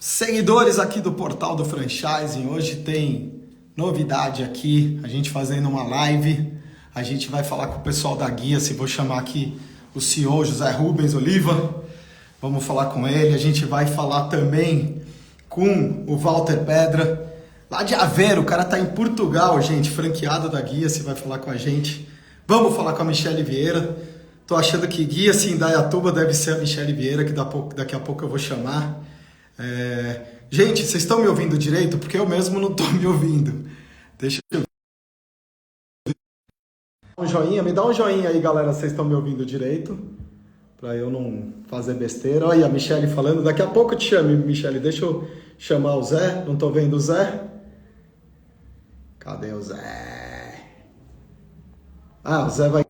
Seguidores aqui do Portal do Franchising, hoje tem novidade aqui, a gente fazendo uma live, a gente vai falar com o pessoal da Guia, se vou chamar aqui o CEO José Rubens Oliva, vamos falar com ele, a gente vai falar também com o Walter Pedra, lá de Aveiro, o cara tá em Portugal, gente, franqueado da Guia, se vai falar com a gente, vamos falar com a Michele Vieira, tô achando que Guia em Indaiatuba deve ser a Michele Vieira, que daqui a pouco eu vou chamar. Gente, vocês estão me ouvindo direito? Porque eu mesmo não estou me ouvindo. Deixa eu dar um joinha. Me dá um joinha aí, galera, vocês estão me ouvindo direito. Para eu não fazer besteira. Olha a Michele falando. Daqui a pouco eu te chamo, Michele. Deixa eu chamar o Zé. Não estou vendo o Zé. Cadê o Zé? Ah, o Zé vai...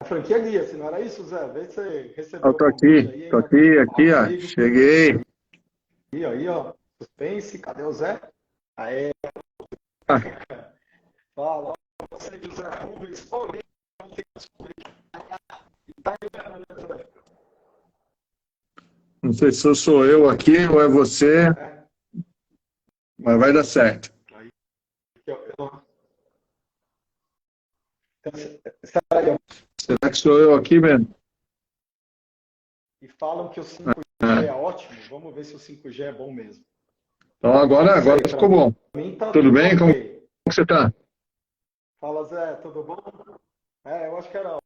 A franquia Guia, se não era isso, Zé? Vê se você recebeu Eu o convite aí, hein, tô meu aqui, ó. amigo. Cheguei. Aí, ó. Suspense. Cadê o Zé? Aê. Ah, Fala. Você, José Rubens. não sei se sou eu aqui ou é você, mas vai dar certo. Será que sou eu aqui mesmo? E falam que o 5G é ótimo. Vamos ver se o 5G é bom mesmo. Então agora ficou bom. Pra mim tá Tudo tudo bem? Como ok. você tá? Fala, Zé, tudo bom? Eu acho que era.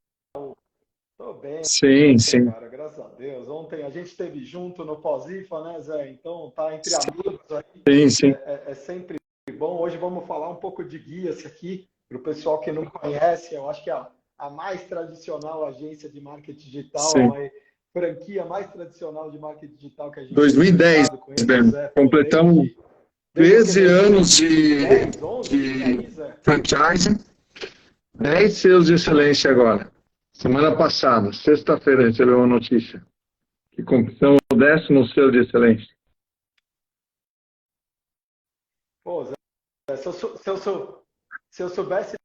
Tô bem, Sim, sim. cara, graças a Deus. Ontem a gente esteve junto no pós-IFA, né, Zé? Então tá entre amigos aí. Sim, sim. É sempre bom. Hoje vamos falar um pouco de guias aqui, para o pessoal que não conhece. Eu acho que a mais tradicional agência de marketing digital, Sim. a franquia mais tradicional de marketing digital que a gente tem 2010, com eles, Ben. Zé. Completamos Desde 13 anos 10, 11, de Zé? franchising, 10 selos de excelência agora. Semana passada, sexta-feira, recebeu uma notícia que completamos o 10º selo de excelência. Pô, Zé, se eu soubesse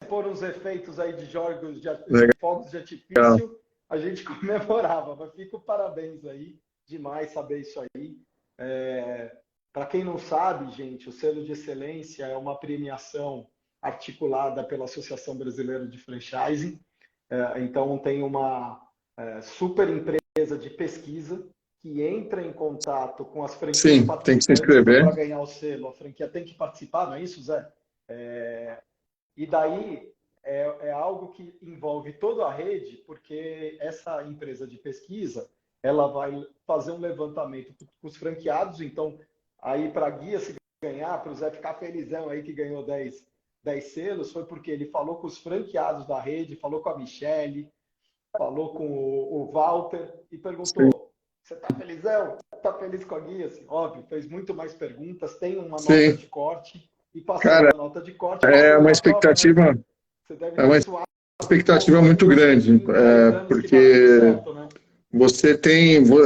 pôr uns efeitos aí de jogos de fogos de Legal. artifício, a gente comemorava. Mas fica o parabéns aí, demais saber isso aí. Para quem não sabe, gente, o selo de excelência é uma premiação articulada pela Associação Brasileira de Franchising. Então tem uma super empresa de pesquisa que entra em contato com as franquias Sim, tem que se participantes. Então, inscrever. para ganhar o selo, a franquia tem que participar, não é isso, Zé? E daí é algo que envolve toda a rede, porque essa empresa de pesquisa ela vai fazer um levantamento com os franqueados. Então, aí para a Guia se ganhar, para o Zé ficar felizão aí que ganhou 10 selos, foi porque ele falou com os franqueados da rede, falou com a Michele, falou com o Walter e Sim, perguntou: você tá felizão? Tá feliz com a Guia? Assim, óbvio, fez muito mais perguntas, tem uma nota sim. de corte, e passando Cara, a nota de corte, é passou uma na prova, né, Zé? expectativa, Você deve é ter uma suado expectativa pouco aí muito nesses grande, 5, 10 anos que dá tudo porque certo, né?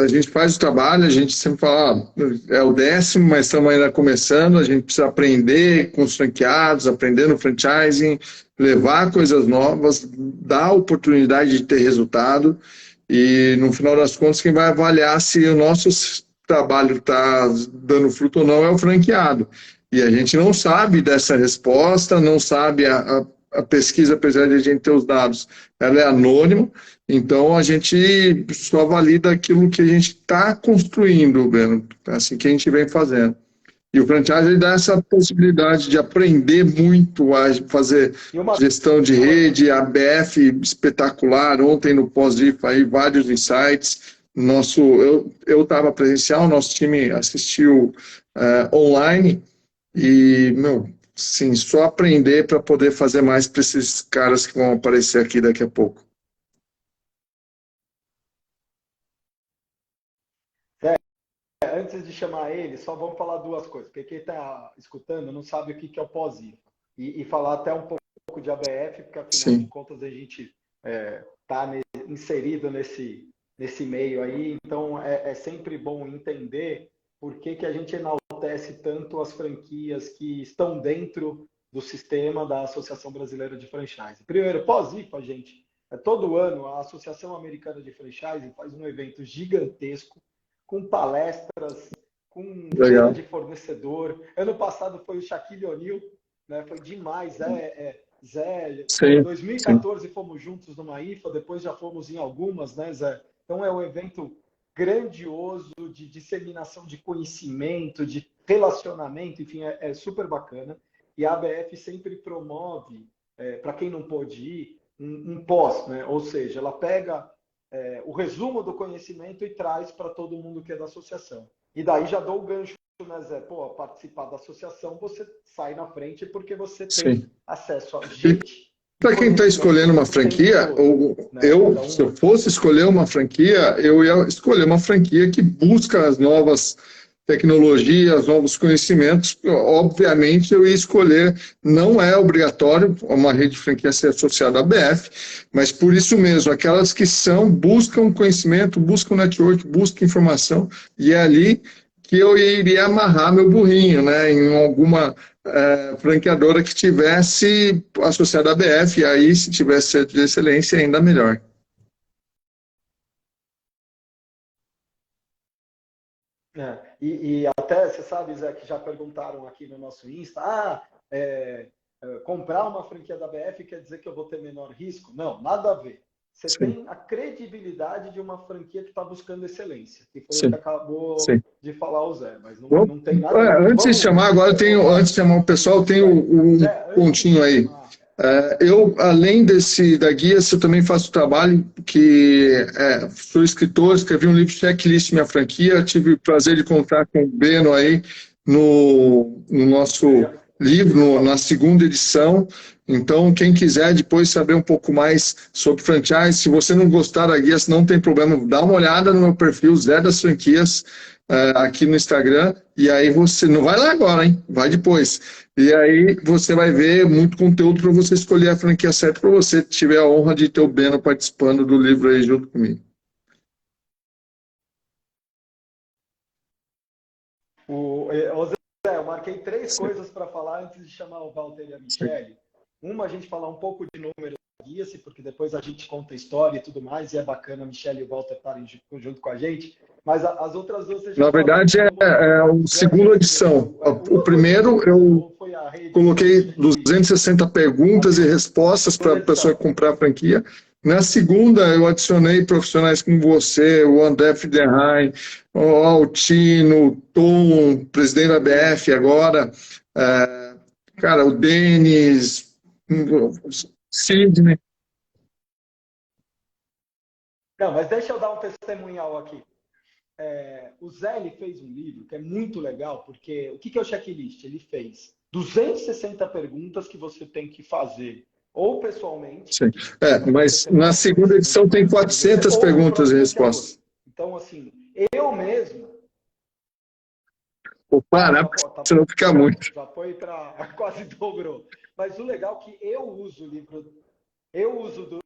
a gente faz o trabalho, a gente sempre fala, é o 10º, mas estamos ainda começando, a gente precisa aprender com os franqueados, aprender no franchising, levar coisas novas, dar oportunidade de ter resultado, e no final das contas, quem vai avaliar se o nosso trabalho está dando fruto ou não é o franqueado. E a gente não sabe dessa resposta, não sabe a pesquisa, apesar de a gente ter os dados, ela é anônima, então a gente só valida aquilo que a gente está construindo, Breno, assim que a gente vem fazendo. E o franchise ele dá essa possibilidade de aprender muito a fazer E uma gestão de rede, a BF espetacular, ontem no pós-IFA aí vários insights. Eu estava presencial, nosso time assistiu online e, sim, só aprender para poder fazer mais para esses caras que vão aparecer aqui daqui a pouco. Antes de chamar ele, só vamos falar duas coisas, porque quem está escutando não sabe o que é o pós-IFA. E falar até um pouco de ABF, porque afinal de Sim, contas a gente está inserido nesse meio aí, então é sempre bom entender por que a gente enaltece tanto as franquias que estão dentro do sistema da Associação Brasileira de Franchise. Primeiro, pós-IFA, gente, todo ano a Associação Americana de Franchise faz um evento gigantesco, com palestras, com feira Legal. de fornecedor. Ano passado foi o Shaquille O'Neal, né? Foi demais. Zé, Sim, sim, 2014 fomos juntos numa IFA, depois já fomos em algumas, né, Zé? Então é um evento grandioso de disseminação de conhecimento, de relacionamento, enfim, é super bacana. E a ABF sempre promove, para quem não pôde ir, um pós, né? Ou seja, ela pega o resumo do conhecimento e traz para todo mundo que é da associação. E daí já dou o gancho, né, Zé? Pô, participar da associação, você sai na frente porque você tem sim. acesso a E gente e para quem está conhecimento escolhendo uma o tempo franquia, todo, né? se eu Então, fosse escolher uma franquia, eu ia escolher uma franquia que busca as novas tecnologias, novos conhecimentos. Obviamente, eu ia escolher, não é obrigatório uma rede de franquia ser associada à BF, mas por isso mesmo, aquelas que buscam conhecimento, buscam network, buscam informação, e é ali que eu iria amarrar meu burrinho, né, em alguma franqueadora que tivesse associada à BF, e aí, se tivesse centro de excelência, ainda melhor. e até, você sabe, Zé, que já perguntaram aqui no nosso Insta, comprar uma franquia da BF quer dizer que eu vou ter menor risco? Não, nada a ver. Você Sim, tem a credibilidade de uma franquia que está buscando excelência, que foi o que sim, acabou sim. de falar o Zé, mas não, Bom, não tem nada a ver. Mas antes de vamos, chamar, agora antes de chamar o pessoal, tem um Zé, antes de pontinho aí. chamar, Eu, além da guia, eu também faço trabalho que sou escritor, escrevi um livro Checklist Minha Franquia, tive o prazer de contar com o Beno aí no eu nosso ia, livro, eu ia falar. na segunda edição. Então, quem quiser depois saber um pouco mais sobre franchise, se você não gostar da guia, não tem problema, dá uma olhada no meu perfil Zé das Franquias, aqui no Instagram, e aí você, não vai lá agora, hein? Vai depois. E aí você vai ver muito conteúdo para você escolher a franquia certa para você, tiver a honra de ter o Beno participando do livro aí junto comigo. Ô Zé, eu marquei três Sim, coisas para falar antes de chamar o Walter e a sim. Michelle. Uma, a gente falar um pouco de número da Guia-se, porque depois a gente conta a história e tudo mais, e é bacana a Michelle e o Walter estarem junto com a gente. Mas as outras duas você já Na falou, verdade, então vamos lá. é a Zé, você segunda edição. escreveu. O Uma foi o primeiro, livro, eu ou foi a reedição coloquei que a gente fez? 260 A perguntas e respostas para segunda a pessoa edição. comprar a franquia. Na segunda, eu adicionei profissionais como você, o André Fidenheim, o Altino, o Tom, presidente da BF agora, cara, o Denis, o Sidney. Não, mas deixa eu dar um testemunhal aqui. O Zé ele fez um livro que é muito legal, porque o que é o checklist? Ele fez 260 perguntas que você tem que fazer, ou pessoalmente, Sim. para você Mas ter na mais segunda conhecimento edição tem mais sobre você, 400 ou no perguntas e próprio franqueador. respostas. Então, assim, eu mesmo. Vou Ah, parar, tá, porque tá senão bom. fica muito. Já foi para. Quase dobrou. Mas o legal é que eu uso o livro. Eu uso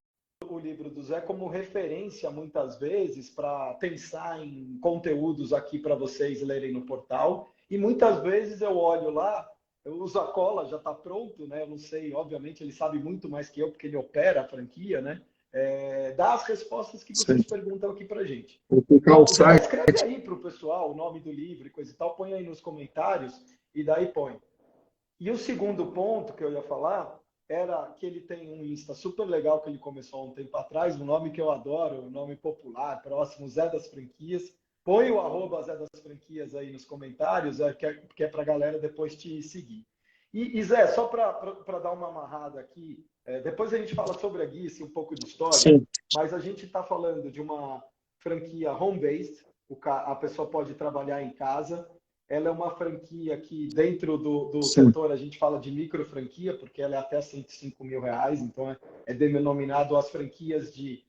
o livro do Zé como referência muitas vezes para pensar em conteúdos aqui para vocês lerem no portal. E muitas vezes eu olho lá, eu uso a cola, já está pronto, né? Eu não sei, obviamente ele sabe muito mais que eu, porque ele opera a franquia, né? Dá as respostas que Sim. vocês perguntam aqui para gente. Vou colocar o Então, Zé, site. escreve aí para o pessoal o nome do livro e coisa e tal, põe aí nos comentários e daí põe. E o segundo ponto que eu ia falar era que ele tem um Insta super legal que ele começou há um tempo atrás, um nome que eu adoro, um nome popular, próximo, Zé das Franquias. Põe o Zé das Franquias aí nos comentários, que é para a galera depois te seguir. E Zé, só para dar uma amarrada aqui, depois a gente fala sobre a Guice, um pouco de história, Sim, mas a gente está falando de uma franquia home-based, a pessoa pode trabalhar em casa, ela é uma franquia que, dentro do sim, setor, a gente fala de micro franquia, porque ela é até R$ 105.000, então é denominado as franquias de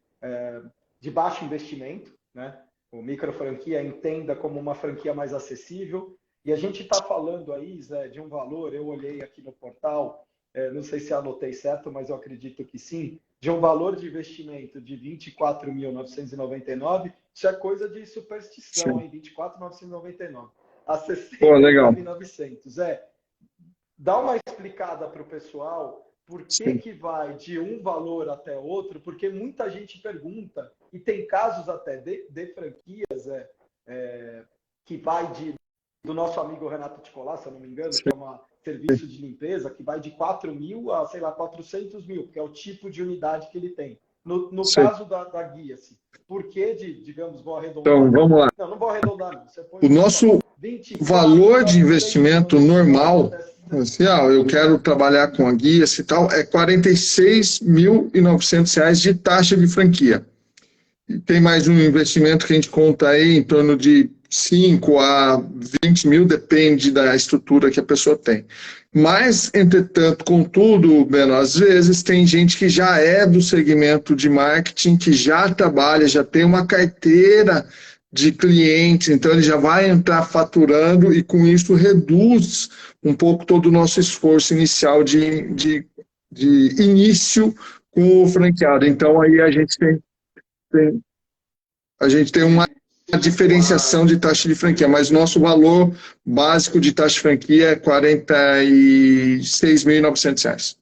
baixo investimento, né? O micro franquia entenda como uma franquia mais acessível. E a gente está falando aí, Zé, de um valor, eu olhei aqui no portal, não sei se anotei certo, mas eu acredito que sim, de um valor de investimento de 24.999, isso é coisa de superstição, sim. hein? 24.999 a Pô, legal. 69.900. dá uma explicada para o pessoal por que Sim. que vai de um valor até outro, porque muita gente pergunta, e tem casos até de franquias que vai do nosso amigo Renato Ticolá, se eu não me engano, que é um serviço de limpeza, que vai de 4 mil a, sei lá, 400 mil, que é o tipo de unidade que ele tem. No Sim. caso da Guia-se, por que digamos, vou arredondar Então, aqui? vamos lá. Não vou arredondar, não. Você põe O um valor. nosso 24 valor de a 3 investimento anos, pode normal, até... assim, eu quero trabalhar com a guia e tal, é R$ 46.900 de taxa de franquia. E tem mais um investimento que a gente conta aí em torno de 5 a 20 mil, depende da estrutura que a pessoa tem. Mas, entretanto, contudo, Beno, às vezes tem gente que já é do segmento de marketing, que já trabalha, já tem uma carteira de clientes, então ele já vai entrar faturando e com isso reduz um pouco todo o nosso esforço inicial de início com o franqueado. Então aí tem a gente tem uma diferenciação de taxa de franquia, mas nosso valor básico de taxa de franquia é R$ 46.900.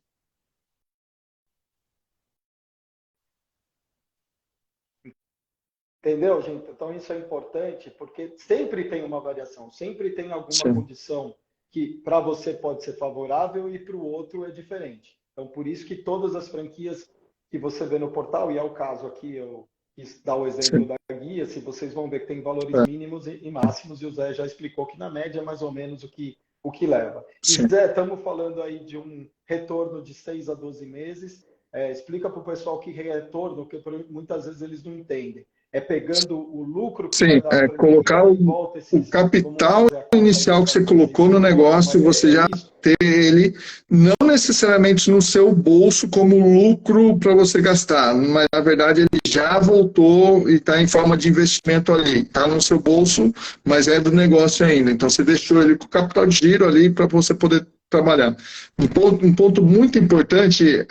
Entendeu, gente? Então isso é importante, porque sempre tem uma variação, sempre tem alguma Sim, condição que para você pode ser favorável e para o outro é diferente. Então, por isso que todas as franquias que você vê no portal, e é o caso aqui, eu quis dar o exemplo sim. da guia, se vocês vão ver que tem valores É, mínimos e máximos, e o Zé já explicou que na média é mais ou menos o que leva. E sim. Zé, estamos falando aí de um retorno de 6 a 12 meses. Explica para o pessoal que retorno, que muitas vezes eles não entendem. É pegando o lucro que vai Sim, dar a colocar franquia e volta o esses, vamos capital fazer a conta aí, inicial que você colocou no 450, negócio, mas você é já isso? ter ele, não necessariamente no seu bolso como lucro para você gastar, mas na verdade ele já voltou e está em forma de investimento ali. Está no seu bolso, mas é do negócio ainda. Então você deixou ele com o capital de giro ali para você poder trabalhar. Um ponto muito importante,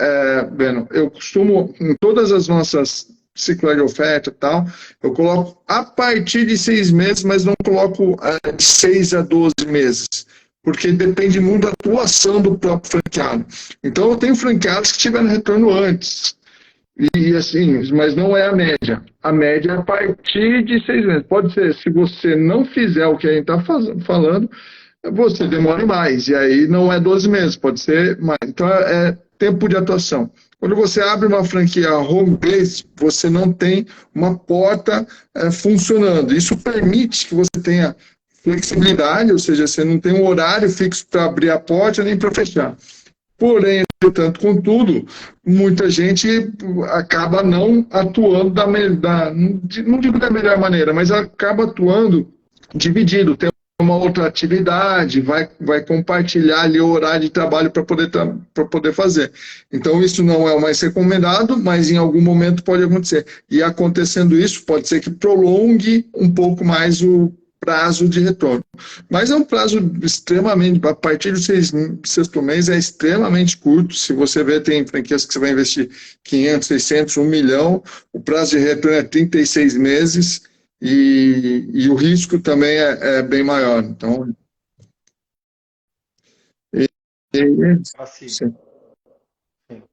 Beno, eu costumo, em todas as nossas ciclo de oferta e tal, eu coloco a partir de 6 meses, mas não coloco de 6 a 12 meses, porque depende muito da atuação do próprio franqueado. Então, eu tenho franqueados que tiveram retorno antes, e assim, mas não é a média. A média é a partir de 6 meses. Pode ser, se você não fizer o que a gente está falando, você demora mais, e aí não é 12 meses, pode ser mais. Então, é tempo de atuação. Quando você abre uma franquia home base, você não tem uma porta funcionando. Isso permite que você tenha flexibilidade, ou seja, você não tem um horário fixo para abrir a porta nem para fechar. Porém, entretanto, contudo, muita gente acaba não atuando não digo da melhor maneira, mas acaba atuando dividido, tem uma outra atividade, vai compartilhar ali o horário de trabalho para poder fazer. Então, isso não é o mais recomendado, mas em algum momento pode acontecer. E acontecendo isso, pode ser que prolongue um pouco mais o prazo de retorno. Mas é um prazo extremamente, a partir do sexto mês é extremamente curto. Se você vê, tem franquias que você vai investir 500, 600, 1 milhão, o prazo de retorno é 36 meses e o risco também é bem maior. Então, e, e, Assim, sim, sim.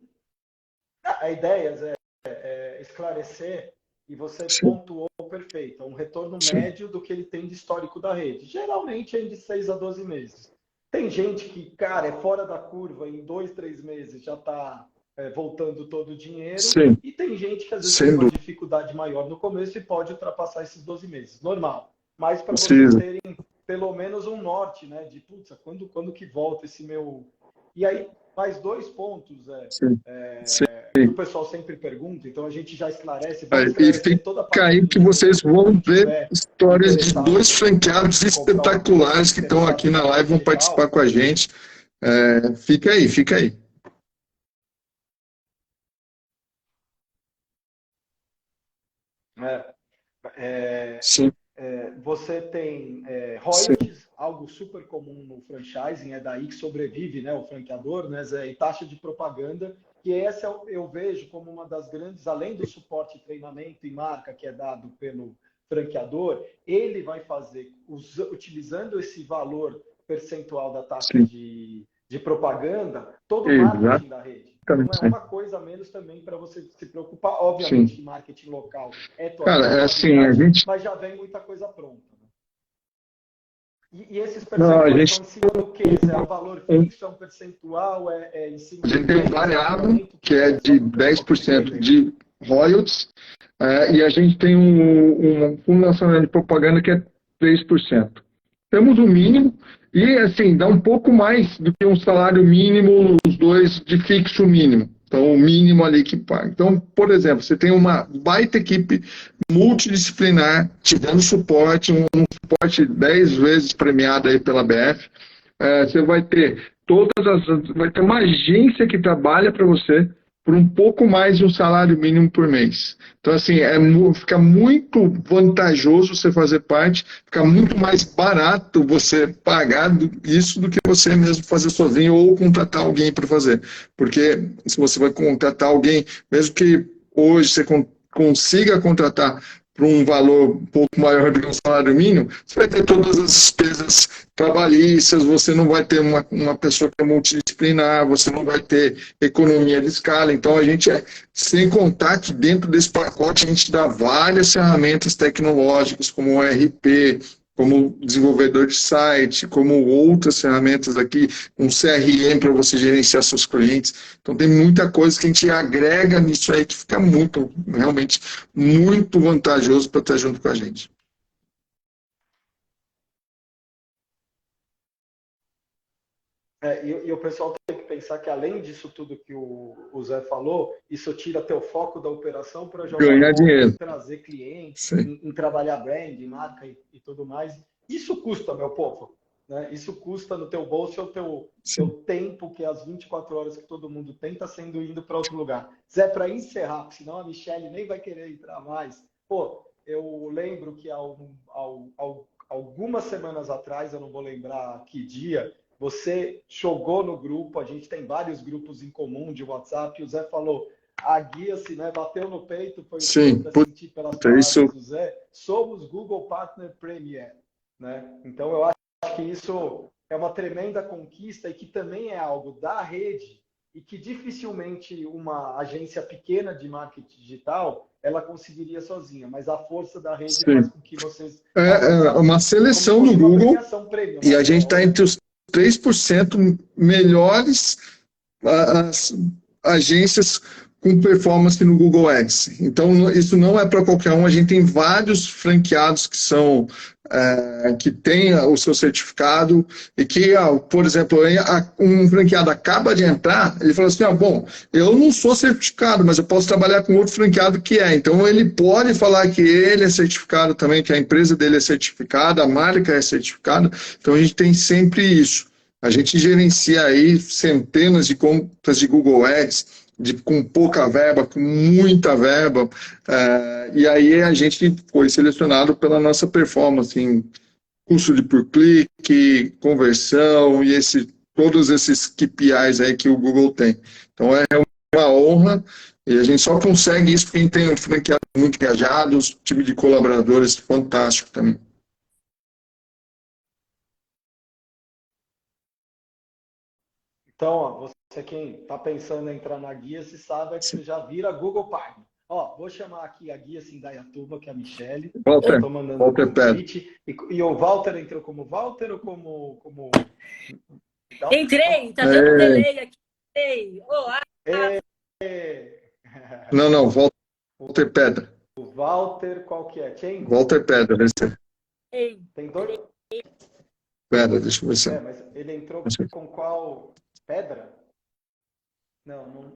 A ideia é esclarecer, e você sim, pontuou perfeito, é um retorno sim, médio do que ele tem de histórico da rede. Geralmente é de 6 a 12 meses. Tem gente que, cara, é fora da curva, em 2, 3 meses já está voltando todo o dinheiro, sim, e tem gente que às vezes tem sem uma dúvida. dificuldade maior no começo e pode ultrapassar esses 12 meses. Normal. Mas para vocês Precisa. terem pelo menos um norte, né? De, putz, quando que volta esse meu. E aí, mais dois pontos, Sim, sim. que o pessoal sempre pergunta, então a gente já esclarece, vamos E esclarecer toda a fica parte aí do que dinheiro vocês para quem vão ver tiver histórias de interessado dois franqueados em comprar uma guia, espetaculares que estão interessado aqui em na live, vão marketing participar digital. com a gente. Fica aí, fica aí. Né? É, Sim, você tem sim, royalties, algo super comum no franchising, é daí que sobrevive, né, o franqueador, né, Zé? E taxa de propaganda, que essa eu vejo como uma das grandes, além do suporte, treinamento e marca que é dado pelo franqueador, ele vai fazer, utilizando esse valor percentual da taxa sim, de propaganda, todo o Exato. marketing da rede. Então é uma coisa a menos também para você se preocupar. Obviamente que marketing local é tua Cara, é assim, a gente... mas já vem muita coisa pronta. Né? E esses Não, percentuais estão em cima do quê? É um valor fixo, é um percentual, é em cima a gente tem variável, que é de 10% de royalties, e a gente tem um fundo nacional de propaganda que é 3%. Temos o mínimo, e assim, dá um pouco mais do que um salário mínimo, os dois de fixo mínimo. Então, o mínimo ali que paga. Então, por exemplo, você tem uma baita equipe multidisciplinar, te dando suporte, um suporte 10 vezes premiado aí pela BF. Você vai ter vai ter uma agência que trabalha para você por um pouco mais de um salário mínimo por mês. Então, assim, fica muito vantajoso você fazer parte, fica muito mais barato você pagar isso do que você mesmo fazer sozinho ou contratar alguém para fazer. Porque se você vai contratar alguém, mesmo que hoje você consiga contratar por um valor um pouco maior do que um salário mínimo, você vai ter todas as despesas trabalhistas, você não vai ter uma pessoa que é multidisciplinar, você não vai ter economia de escala. Então, a gente, sem contar que dentro desse pacote, a gente dá várias ferramentas tecnológicas, como o ERP, como desenvolvedor de site, como outras ferramentas aqui, um CRM para você gerenciar seus clientes. Então, tem muita coisa que a gente agrega nisso aí que fica realmente muito vantajoso para estar junto com a gente. E o pessoal tem que pensar que, além disso tudo que o Zé falou, isso tira teu foco da operação para ganhar dinheiro, em trazer clientes, em trabalhar brand, marca e tudo mais. Isso custa, meu povo. Né? Isso custa no teu bolso o teu tempo, que é as 24 horas que todo mundo tem, está sendo indo para outro lugar. Zé, para encerrar, porque senão a Michelle nem vai querer entrar mais. Pô, eu lembro que algumas semanas atrás, eu não vou lembrar que dia, você jogou no grupo, a gente tem vários grupos em comum de WhatsApp, e o Zé falou, a guia-se, né, bateu no peito, foi o que eu sentir pelas palavras do Zé, somos Google Partner Premier. Né? Então, eu acho que isso é uma tremenda conquista e que também é algo da rede e que dificilmente uma agência pequena de marketing digital ela conseguiria sozinha, mas a força da rede faz com que vocês... É uma seleção no Google prêmio, e a gente está entre os 3% melhores agências com performance no Google Ads. Então, isso não é para qualquer um. A gente tem vários franqueados que têm o seu certificado e que, por exemplo, um franqueado acaba de entrar, ele fala assim, bom, eu não sou certificado, mas eu posso trabalhar com outro franqueado que é. Então, ele pode falar que ele é certificado também, que a empresa dele é certificada, a marca é certificada. Então, a gente tem sempre isso. A gente gerencia aí centenas de contas de Google Ads, com pouca verba, com muita verba, e aí a gente foi selecionado pela nossa performance em custo por clique, conversão e todos esses KPIs aí que o Google tem. Então é uma honra e a gente só consegue isso porque a gente tem franqueados muito engajados, time de colaboradores fantástico também. Então, você quem está pensando em entrar na guia, se sabe que você já vira Google Partner. Vou chamar aqui a guia Indaiatuba, que é a Michelle. Estou mandando o convite. E o Walter entrou como Walter ou como... Entrei, tá dando delay aqui. Não, Walter Pedra. O Walter, qual que é? Quem? Walter Pedra, Tem dois? Pedra, deixa eu ver se... mas ele entrou com qual... Pedra? Não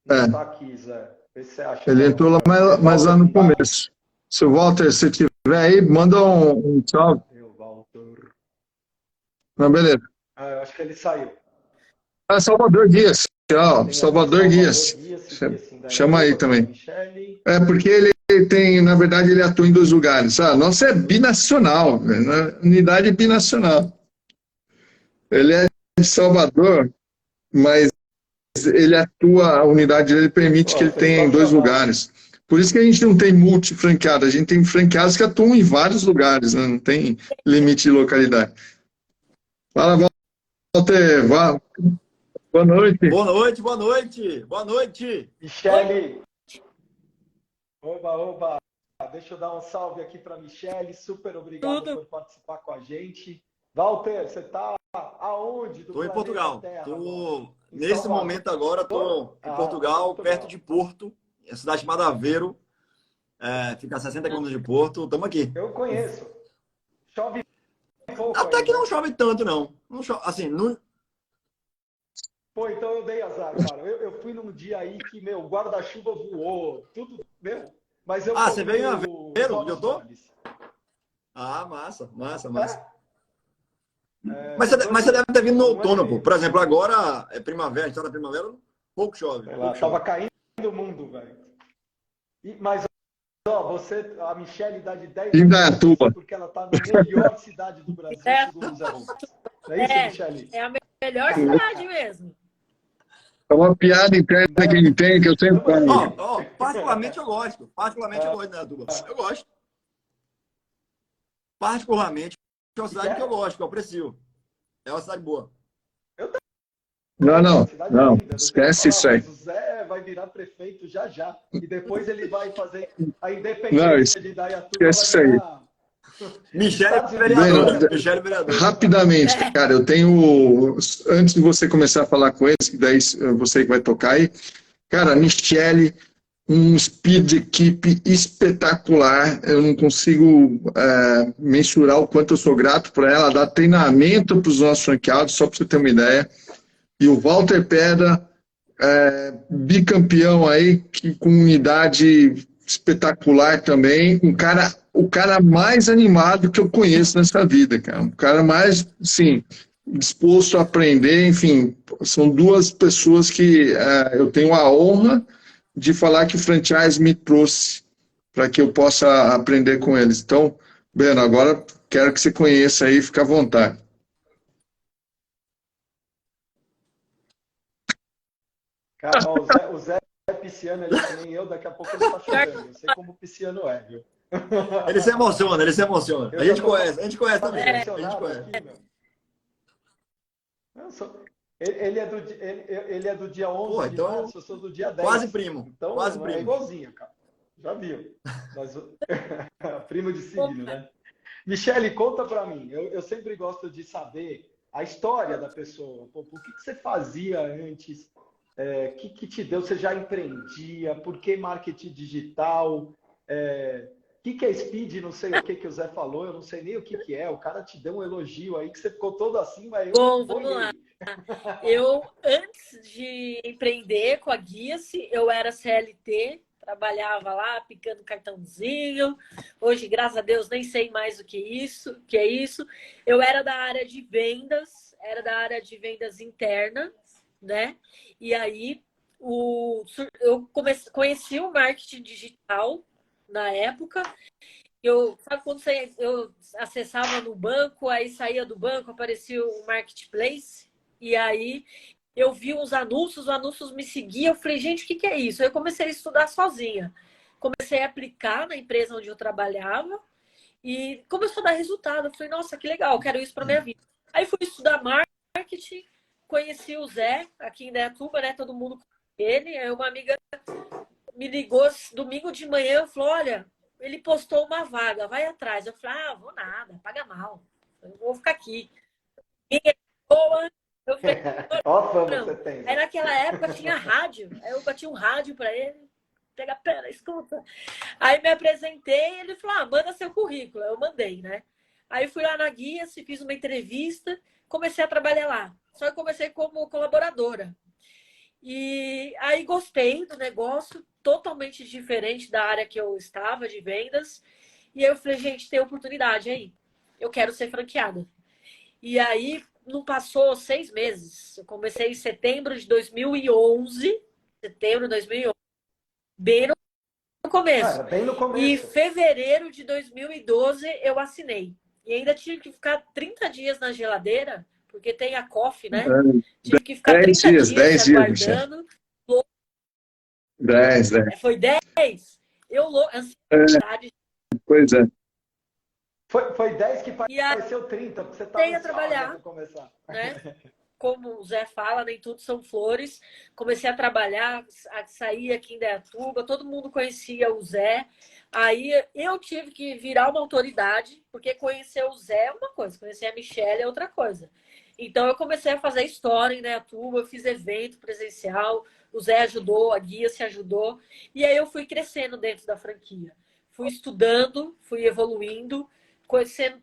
está aqui, Zé. Vê se você acha. Ele entrou lá, mas lá no começo. Se o Walter, se tiver aí, manda um salve. Não, beleza. Eu acho que ele saiu. Salvador Guias. Salvador Guias. Chama aí também. Porque ele tem, na verdade, ele atua em 2 lugares. A nossa é binacional, né? Unidade binacional. Ele é de Salvador, mas ele atua, a unidade dele permite que ele tenha em 2 lugares. Por isso que a gente não tem multifranqueado, a gente tem franqueados que atuam em vários lugares, né? Não tem limite de localidade. Fala, Walter. Boa noite. Boa noite, boa noite, boa noite. Michele. Oba. Deixa eu dar um salve aqui para Michele. Super obrigado por participar com a gente. Walter, você está aonde? Estou em Portugal. Nesse momento agora, estou em Portugal, perto de Porto, a cidade chamada Aveiro. Fica a 60 quilômetros de Porto. Estamos aqui. Eu conheço. Chove pouco. Até que não chove tanto, não. Não chove, assim, não... Pô, então eu dei azar, cara. Eu fui num dia aí que, meu, o guarda-chuva voou, tudo, meu. Mas eu você veio em Aveiro, onde eu tô? Ah, massa. Mas você deve ter vindo no outono, pô. Por exemplo, agora é primavera, a gente tá na primavera, pouco chove. Tava caindo o mundo, velho. Mas, ó, a Michele dá de 10 Indaiatuba. porque ela tá na melhor cidade do Brasil, segundo o Zé Rubens. Não é isso, Michele? É a melhor cidade mesmo. É uma piada interna que ele tem, que eu sempre falo. Particularmente eu gosto. Particularmente eu gosto de Indaiatuba. Eu gosto. Particularmente é uma cidade que eu gosto, que eu aprecio. É uma cidade boa. Não. Esquece isso aí. O Zé vai virar prefeito já. E depois ele vai fazer a independência de Indaiatuba. Esquece isso aí. Michele vereador. Rapidamente, cara, eu tenho... Antes de você começar a falar com eles, que daí você que vai tocar aí, cara, Michele, um speed de equipe espetacular. Eu não consigo mensurar o quanto eu sou grato por ela. Dá treinamento para os nossos franqueados, só para você ter uma ideia. E o Walter Pedra, bicampeão aí, com unidade espetacular também. O cara mais animado que eu conheço nessa vida, cara. O cara mais, sim, disposto a aprender. Enfim, são duas pessoas que eu tenho a honra de falar que o franchise me trouxe para que eu possa aprender com eles. Então, Beno, agora quero que você conheça aí, fica à vontade. Cara, o Zé é pisciano, ele que nem eu, daqui a pouco ele tá chorando. Eu sei como o pisciano é, viu? Ele se emociona. A gente conhece também. A gente conhece. Ele é do dia 11 Pô, então, de março, eu sou do dia 10. Quase primo. Então, quase primo. É igualzinho, cara. Já viu. Mas, primo de signo, né? Michele, conta pra mim. Eu sempre gosto de saber a história da pessoa. Pô, o que você fazia antes? O que te deu? Você já empreendia? Por que marketing digital? O que é speed? Não sei o que o Zé falou. Eu não sei nem o que é. O cara te deu um elogio aí que você ficou todo assim, mas eu... Bom, vamos lá. Eu, antes de empreender com a Guia-se, eu era CLT, trabalhava lá picando cartãozinho. Hoje, graças a Deus, nem sei mais o que é isso. Eu era da área de vendas, interna, né? E aí eu conheci o marketing digital na época. Sabe quando eu acessava no banco, aí saía do banco, aparecia o marketplace, e aí eu vi os anúncios me seguiam, eu falei, gente, o que é isso? Aí eu comecei a estudar sozinha. Comecei a aplicar na empresa onde eu trabalhava e começou a dar resultado. Eu falei, nossa, que legal, quero isso para minha vida. Aí fui estudar marketing, conheci o Zé aqui em Indaiatuba, né? Todo mundo conhece ele. Aí uma amiga me ligou domingo de manhã e falou, olha, ele postou uma vaga, vai atrás. Eu falei, vou nada, paga mal. Eu vou ficar aqui. Eu falei, você tem. Aí naquela época tinha rádio. Aí eu bati um rádio para ele. Pera, escuta. Aí me apresentei e ele falou, manda seu currículo. Eu mandei, né? Aí fui lá na Guia-se, fiz uma entrevista, comecei a trabalhar lá. Só que comecei como colaboradora. E aí gostei do negócio, totalmente diferente da área que eu estava, de vendas. E aí eu falei, gente, tem oportunidade aí. Eu quero ser franqueada. E aí, não passou 6 meses. Eu comecei em setembro de 2011. Bem no começo. Bem no começo. E em fevereiro de 2012 eu assinei. E ainda tive que ficar 30 dias na geladeira, porque tem a coffee, né? Tive que ficar 30 dias aguardando. 10. Foi 10. Ansiedade. Pois é. Foi 10 que pareceu 30, porque você estava a trabalhar, para começar. Né? como o Zé fala, nem tudo são flores. Comecei a trabalhar, a sair aqui em Indaiatuba, todo mundo conhecia o Zé. Aí eu tive que virar uma autoridade, porque conhecer o Zé é uma coisa, conhecer a Michelle é outra coisa. Então eu comecei a fazer história em Indaiatuba, eu fiz evento presencial, o Zé ajudou, a Guia se ajudou, e aí eu fui crescendo dentro da franquia. Fui estudando, fui evoluindo, conhecendo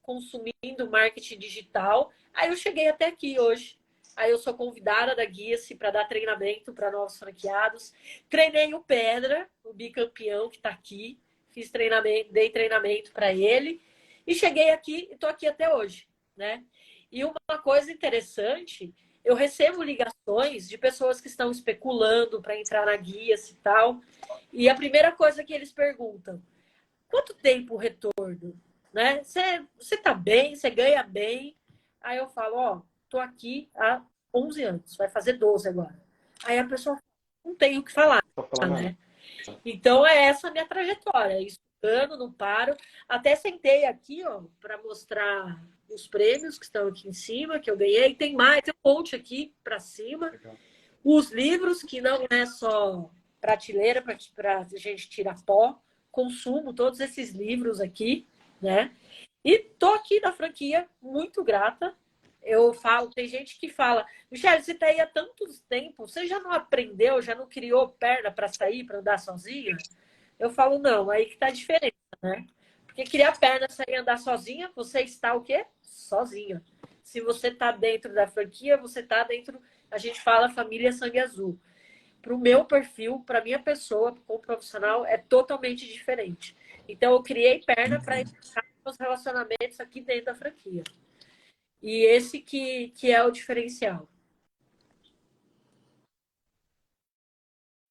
consumindo marketing digital. Aí eu cheguei até aqui hoje. Aí eu sou convidada da Guia-se para dar treinamento para novos franqueados. Treinei o Pedra, o bicampeão que está aqui. Fiz treinamento, dei treinamento para ele. E cheguei aqui e estou aqui até hoje, né? E uma coisa interessante, eu recebo ligações de pessoas que estão especulando para entrar na Guia-se e tal. E a primeira coisa que eles perguntam, quanto tempo o retorno? Né? Você tá bem, você ganha bem. Aí eu falo, ó, tô aqui há 11 anos, vai fazer 12 agora. Aí a pessoa não tem o que falar, né? Então é essa a minha trajetória, estudando, não paro. Até sentei aqui, ó, para mostrar os prêmios que estão aqui em cima, que eu ganhei. Tem mais, tem um monte aqui para cima. Legal. Os livros, que não é só prateleira para a gente tirar pó, consumo todos esses livros aqui, né? E tô aqui na franquia, muito grata. Eu falo, tem gente que fala, Michelle, você tá aí há tantos tempos, você já não aprendeu, já não criou perna para sair, para andar sozinha? Eu falo, não, aí que tá a diferença, né? Porque criar perna, sair e andar sozinha, você está o quê? Sozinha. Se você tá dentro da franquia, você tá dentro, a gente fala família sangue azul. Para o meu perfil, para minha pessoa, como profissional, é totalmente diferente. Então, eu criei perna para entrar nos relacionamentos aqui dentro da franquia. E esse que é o diferencial.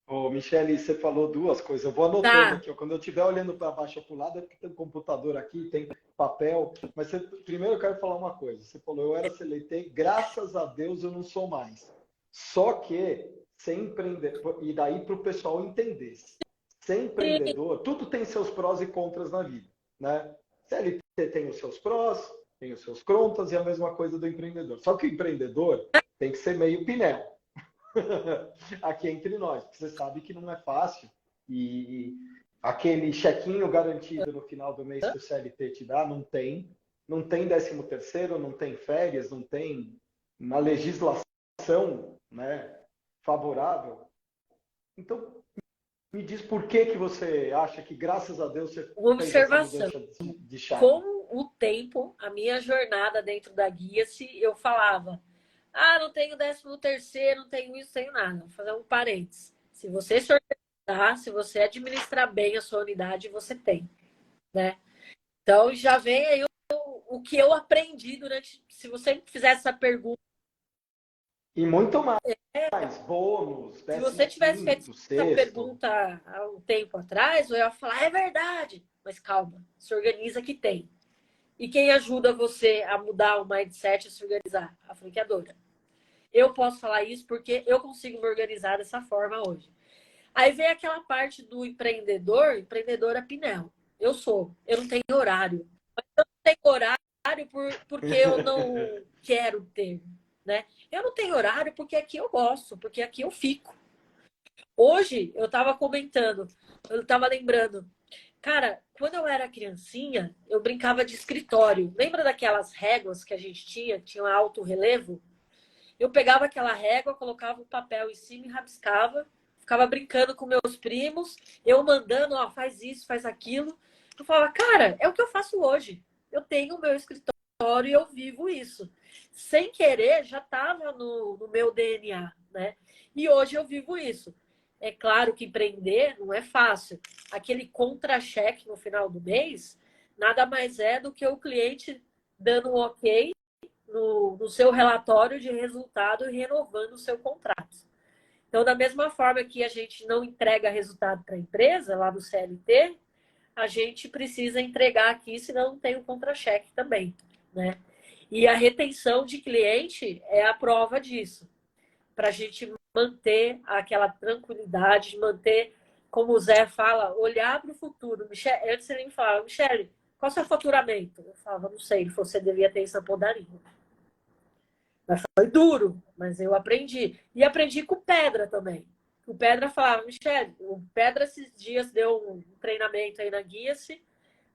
Ô, Michele, você falou duas coisas. Eu vou anotando aqui. Ó. Quando eu estiver olhando para baixo ou para o lado, é porque tem um computador aqui, tem papel. Mas primeiro eu quero falar uma coisa. Você falou, eu era CLT, graças a Deus eu não sou mais. Só que, ser empreendedor, e daí para o pessoal entender, ser empreendedor, tudo tem seus prós e contras na vida. Né? CLT tem os seus prós, tem os seus contras, e a mesma coisa do empreendedor. Só que o empreendedor tem que ser meio Pinel. Aqui entre nós, porque você sabe que não é fácil e aquele chequinho garantido no final do mês que o CLT te dá, não tem 13º, não tem férias, não tem na legislação, né, favorável. Então, me diz por que você acha que, graças a Deus, você observação. fez essa mudança de chave? Com o tempo, a minha jornada dentro da Guia-se, eu falava, não tenho 13º, não tenho isso, não tenho nada. Vou fazer um parênteses. Se você se organizar, se você administrar bem a sua unidade, você tem, né? Então, já vem aí o que eu aprendi durante... Se você fizer essa pergunta... E muito mais. Bônus, se você tivesse feito essa pergunta há um tempo atrás, eu ia falar, é verdade. Mas calma, se organiza que tem. E quem ajuda você a mudar o mindset, a se organizar? A franqueadora. Eu posso falar isso porque eu consigo me organizar dessa forma hoje. Aí vem aquela parte do empreendedor é Pinel. Eu não tenho horário. Mas eu não tenho horário porque eu não quero ter, né? Eu não tenho horário porque aqui eu gosto, porque aqui eu fico. Hoje, eu estava comentando, eu estava lembrando, cara, quando eu era criancinha, eu brincava de escritório. Lembra daquelas réguas que a gente tinha um alto relevo? Eu pegava aquela régua, colocava o papel em cima e rabiscava. Ficava brincando com meus primos, eu mandando, faz isso, faz aquilo. Eu falava, cara, é o que eu faço hoje. Eu tenho o meu escritório e eu vivo isso. Sem querer, já estava no meu DNA, né? E hoje eu vivo isso. É claro que empreender não é fácil. Aquele contra-cheque no final do mês, nada mais é do que o cliente dando um ok no seu relatório de resultado e renovando o seu contrato. Então, da mesma forma que a gente não entrega resultado para a empresa, lá no CLT, a gente precisa entregar aqui, senão não tem o contra-cheque também, né? E a retenção de cliente é a prova disso, para a gente manter aquela tranquilidade, manter, como o Zé fala, olhar para o futuro. Michele, antes ele me falava, Michele, qual é o seu faturamento? Eu falava, não sei, você devia ter isso na podaria. Mas foi duro, mas eu aprendi. E aprendi com o Pedra também. O Pedra falava, Michele, o Pedra esses dias deu um treinamento aí na Guia-se.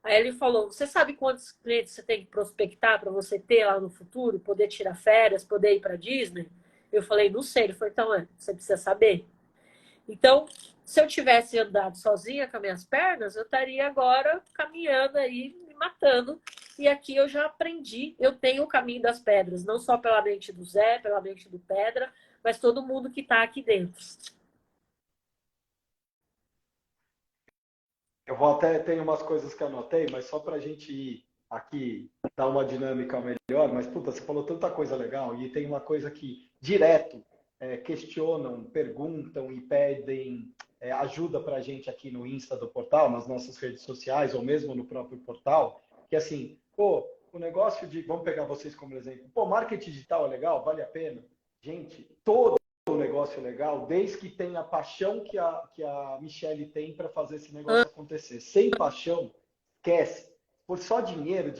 Aí ele falou, você sabe quantos clientes você tem que prospectar para você ter lá no futuro, poder tirar férias, poder ir para Disney? Eu falei, não sei. Ele falou, então, você precisa saber. Então, se eu tivesse andado sozinha com as minhas pernas, eu estaria agora caminhando aí, me matando. E aqui eu já aprendi, eu tenho o caminho das pedras, não só pela mente do Zé, pela mente do Pedra, mas todo mundo que está aqui dentro. Eu vou até, tem umas coisas que eu anotei, mas só para a gente ir aqui, dar uma dinâmica melhor, mas puta, você falou tanta coisa legal, e tem uma coisa que direto questionam, perguntam e pedem ajuda para a gente aqui no Insta do portal, nas nossas redes sociais, ou mesmo no próprio portal, que assim, pô, o negócio de, vamos pegar vocês como exemplo, pô, marketing digital é legal, vale a pena? Gente, todo o negócio legal, desde que tenha a paixão que a Michele tem para fazer esse negócio acontecer. Sem paixão, esquece. Por só dinheiro,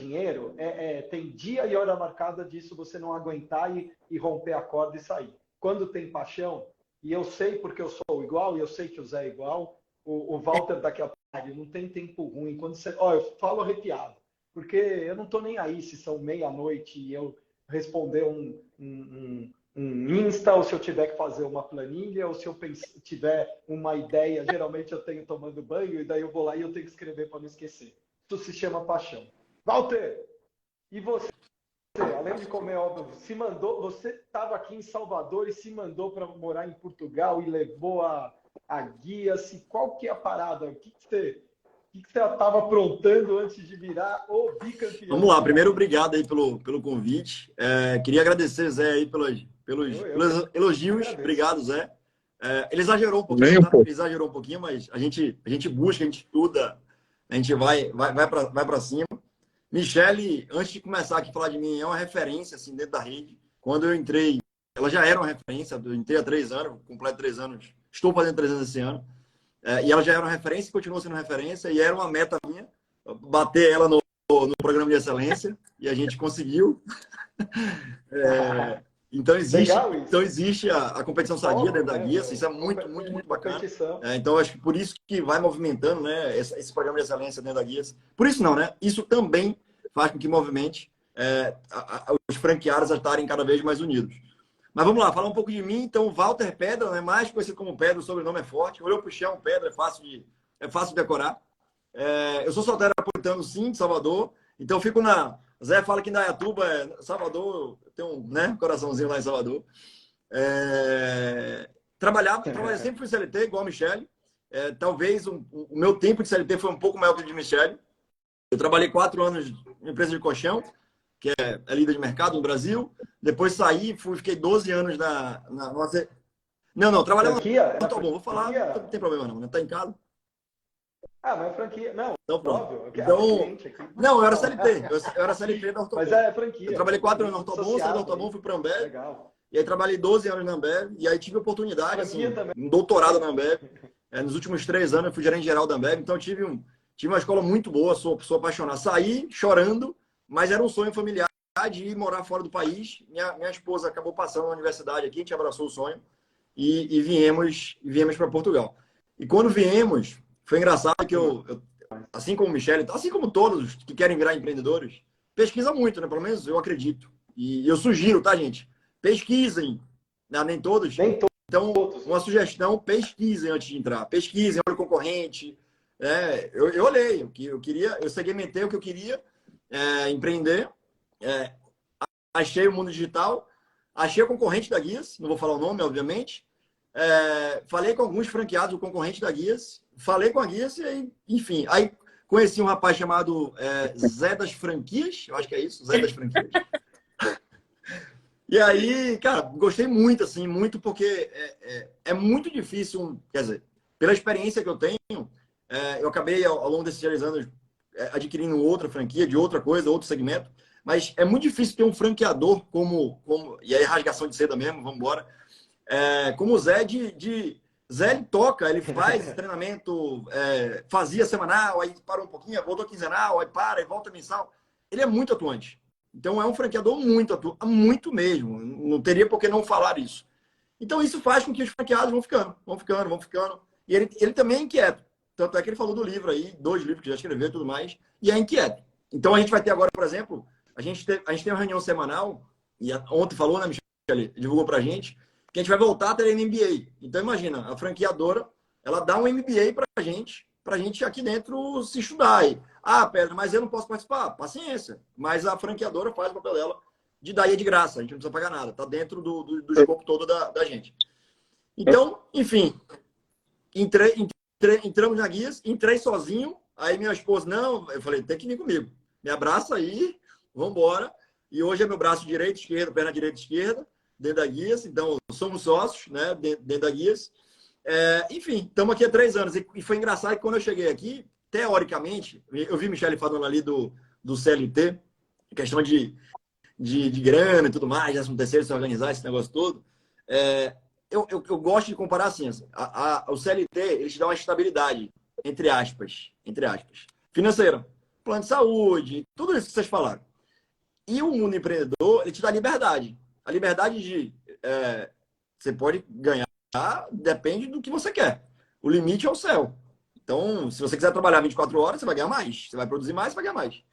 tem dia e hora marcada disso você não aguentar e romper a corda e sair. Quando tem paixão, e eu sei porque eu sou igual, e eu sei que o Zé é igual, o Walter daqui a pouco não tem tempo ruim. Quando você, eu falo arrepiado, porque eu não estou nem aí se são meia-noite e eu responder um Insta, ou se eu tiver que fazer uma planilha, ou se eu tiver uma ideia, geralmente eu tenho tomando banho, e daí eu vou lá e eu tenho que escrever para não esquecer. Isso se chama paixão. Walter, e você, além de comer, óbvio, se mandou, você estava aqui em Salvador e se mandou para morar em Portugal e levou a guia-se. Qual que é a parada? O que você estava aprontando antes de virar o bicampeão? Vamos lá, primeiro obrigado aí pelo convite. Queria agradecer, Zé, aí pelos elogios. Obrigado, Zé. Ele exagerou um pouquinho, tá? Ele exagerou um pouquinho, mas a gente busca, a gente estuda, a gente vai para cima. Michele, antes de começar aqui a falar de mim, é uma referência assim, dentro da rede. Quando eu entrei, ela já era uma referência. Eu entrei há 3 anos, completo 3 anos. Estou fazendo 3 anos esse ano. E ela já era uma referência e continua sendo referência. E era uma meta minha, bater ela no programa de excelência. E a gente conseguiu. Então existe a competição sadia dentro da guia. Isso é muito, muito, muito bacana. Então acho que por isso que vai movimentando, né, esse programa de excelência dentro da guia. Por isso não, né? Isso também faz com que movimente os franqueados a estarem cada vez mais unidos. Mas vamos lá, falar um pouco de mim. Então, Walter Pedra, né, mais conhecido como Pedra, o sobrenome é forte. Olhou para o chão, Pedra, é fácil de decorar. Eu sou solteiro napolitano, sim, de Salvador. Então, eu fico na... Zé fala que em Indaiatuba, Salvador, tem um coraçãozinho lá em Salvador. Sempre fui CLT, igual a Michele. Talvez o meu tempo de CLT foi um pouco maior que o de Michele. Eu trabalhei 4 anos em empresa de colchão, que é líder de mercado no Brasil. Depois saí, fiquei 12 anos na Não, trabalhava na Tá bom, vou falar, não tem problema não tá em casa. Mas é franquia. Não, então, óbvio. Não, eu era CLT. Eu era CLT da Ortobon. Mas é franquia. Eu trabalhei 4 anos na Ortobon, saí da Ortobon, fui para a Ambev. Legal. E aí trabalhei 12 anos na Ambev. E aí tive a oportunidade, assim, um doutorado na Ambev. Nos últimos 3 anos eu fui gerente geral da Ambev. Então tive uma escola muito boa, sou apaixonado. Saí chorando, mas era um sonho familiar de ir morar fora do país. Minha esposa acabou passando na universidade aqui, a gente abraçou o sonho. E viemos para Portugal. E quando viemos... Foi engraçado que eu, assim como o Michele, assim como todos que querem virar empreendedores, pesquisa muito, né? Pelo menos eu acredito. E eu sugiro, tá, gente? Pesquisem. Nem todos. Então, uma sugestão, pesquisem antes de entrar. Pesquisem, olhem o concorrente. Eu olhei o que eu queria, eu segmentei o que eu queria empreender. Achei o mundo digital, achei o concorrente da Guias, não vou falar o nome, obviamente. Falei com alguns franqueados, o concorrente da Guias. Falei com a Guias e, enfim, aí conheci um rapaz chamado Zé das Franquias, eu acho que é isso, Zé das Franquias. E aí, cara, gostei muito, assim, muito porque é muito difícil, quer dizer, pela experiência que eu tenho, eu acabei ao longo desses 3 anos adquirindo outra franquia, de outra coisa, outro segmento, mas é muito difícil ter um franqueador e aí rasgação de seda mesmo, vamos embora, como o Zé Zé, ele toca, ele faz treinamento, fazia semanal, aí parou um pouquinho, voltou quinzenal, aí para, e volta mensal. Ele é muito atuante. Então é um franqueador muito mesmo. Não teria por que não falar isso. Então isso faz com que os franqueados vão ficando. E ele também é inquieto. Tanto é que ele falou do livro aí, 2 livros que já escreveu e tudo mais, e é inquieto. Então a gente vai ter agora, por exemplo, a gente tem uma reunião semanal, e ontem falou, né, Michele, divulgou pra gente, que a gente vai voltar a ter MBA. Então imagina, a franqueadora, ela dá um MBA pra gente aqui dentro se estudar. Ah, Pedro, mas eu não posso participar. Paciência. Mas a franqueadora faz o papel dela de dar de graça. A gente não precisa pagar nada. Está dentro do escopo todo da gente. Então, enfim, entramos na Guias, entrei sozinho. Aí minha esposa, não, eu falei, tem que vir comigo. Me abraça aí, vamos embora. E hoje é meu braço direito, esquerdo, perna direita e esquerda, dentro da Guias. Então, somos sócios, né, dentro da Guias. Enfim, estamos aqui há 3 anos. E foi engraçado que quando eu cheguei aqui, teoricamente, eu vi Michele falando ali do CLT, questão de grana e tudo mais, 13º, se organizar esse negócio todo. Eu gosto de comparar assim, o CLT, ele te dá uma estabilidade, entre aspas, financeira, plano de saúde, tudo isso que vocês falaram. E o mundo empreendedor, ele te dá liberdade. A liberdade de... você pode ganhar, depende do que você quer. O limite é o céu. Então, se você quiser trabalhar 24 horas, você vai ganhar mais. Você vai produzir mais, você vai ganhar mais.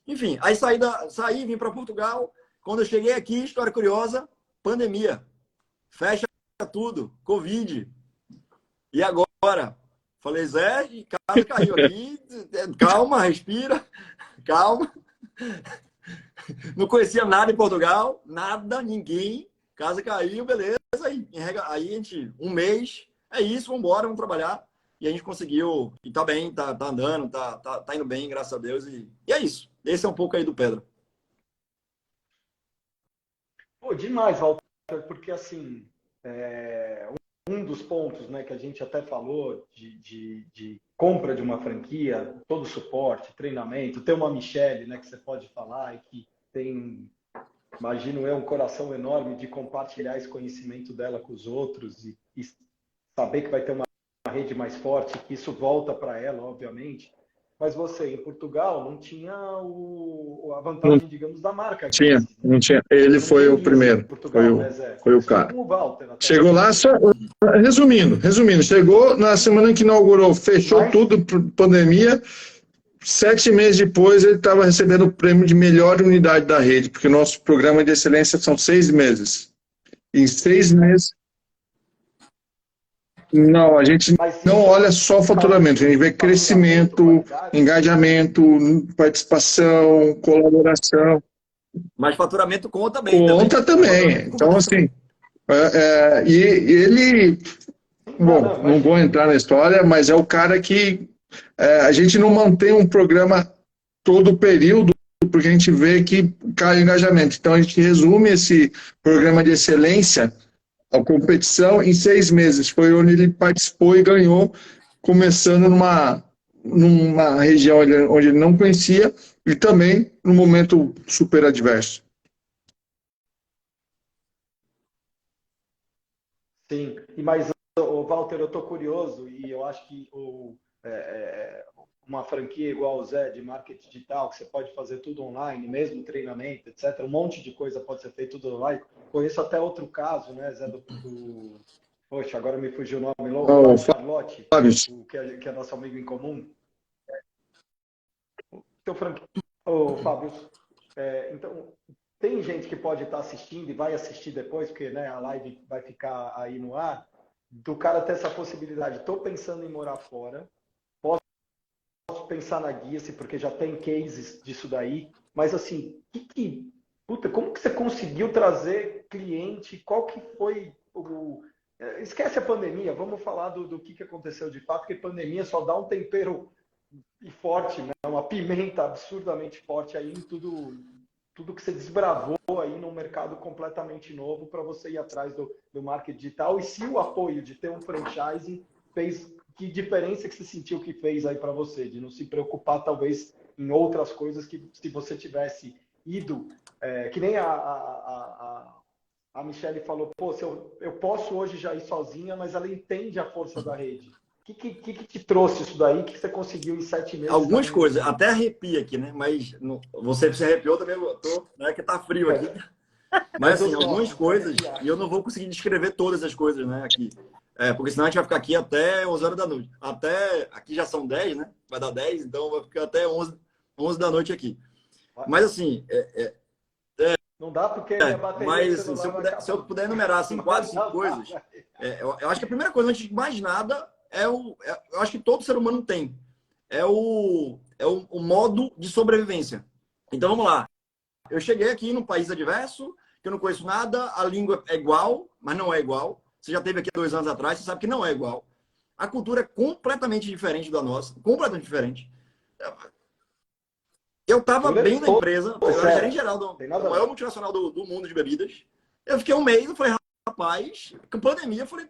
Enfim, aí saí, vim para Portugal. Quando eu cheguei aqui, história curiosa, pandemia. Fecha tudo, Covid. E agora? Falei, Zé, casa caiu aqui. Calma, respira. Calma. Não conhecia nada em Portugal. Nada, ninguém. Casa caiu, beleza. Aí a gente, 1 mês, é isso, vamos embora, vamos trabalhar. E a gente conseguiu, e tá bem, tá andando, tá indo bem, graças a Deus. E é isso. Esse é um pouco aí do Pedro. Pô, demais, Walter, porque assim, um dos pontos, né, que a gente até falou de compra de uma franquia, todo o suporte, treinamento, tem uma Michele, né, que você pode falar e que tem, imagino eu, um coração enorme de compartilhar esse conhecimento dela com os outros e saber que vai ter uma rede mais forte, que isso volta para ela, obviamente. Mas você, em Portugal, não tinha a vantagem, digamos, da marca. Não tinha. Ele foi o primeiro. Foi o cara. Com o Walter, até. Chegou lá, resumindo, chegou na semana que inaugurou, fechou tudo, pandemia. 7 meses depois, ele estava recebendo o prêmio de melhor unidade da rede, porque o nosso programa de excelência são 6 meses. Em 6 meses... Não, a gente não olha só faturamento, a gente vê crescimento, engajamento, participação, colaboração. Mas faturamento conta bem. Conta também. Então, assim, e ele... Bom, não vou entrar na história, mas é o cara que a gente não mantém um programa todo o período, porque a gente vê que cai o engajamento. Então, a gente resume esse programa de excelência, a competição, em 6 meses. Foi onde ele participou e ganhou, começando numa região onde ele não conhecia e também num momento super adverso. Sim, mas, Walter, eu estou curioso e eu acho que uma franquia igual o Zé, de marketing digital, que você pode fazer tudo online, mesmo treinamento, etc. Um monte de coisa pode ser feito tudo online. Conheço até outro caso, né, Zé, Poxa, agora me fugiu o nome logo, Charlotte, que é nosso amigo em comum. Fábio, então, tem gente que pode estar assistindo e vai assistir depois, porque, né, a live vai ficar aí no ar, do cara ter essa possibilidade. Estou pensando em morar fora, posso pensar na Guia-se, porque já tem cases disso daí, mas assim, como que você conseguiu trazer cliente? Qual que foi esquece a pandemia, vamos falar do que aconteceu de fato, porque pandemia só dá um tempero forte, né? Uma pimenta absurdamente forte aí em tudo que você desbravou aí num mercado completamente novo para você ir atrás do marketing digital. E se o apoio de ter um franchising fez, que diferença que você sentiu que fez aí para você, de não se preocupar talvez em outras coisas que se você tivesse ido, que nem a Michele falou, pô, eu posso hoje já ir sozinha, mas ela entende a força da rede. que te trouxe isso daí? O que você conseguiu em 7 meses? Algumas coisas, até arrepia aqui, né? Mas você se arrepiou também, eu tô, né? Que tá frio aqui. Mas assim, algumas coisas, e eu não vou conseguir descrever todas as coisas, né, aqui. Porque senão a gente vai ficar aqui até 11 horas da noite. Aqui já são 10, né? Vai dar 10, então vai ficar até 11 da noite aqui. Mas assim... não dá porque mas assim, se eu puder enumerar assim, 4, 5 coisas, eu acho que a primeira coisa, antes de mais nada, eu acho que todo ser humano tem. É o modo de sobrevivência. Então vamos lá. Eu cheguei aqui num país adverso, que eu não conheço nada, a língua é igual, mas não é igual. Você já esteve aqui há 2 anos atrás, você sabe que não é igual. A cultura é completamente diferente da nossa, completamente diferente. Eu estava bem na empresa, eu era gerente geral da maior multinacional do mundo de bebidas. Eu fiquei um mês, eu falei, rapaz, com pandemia, eu falei,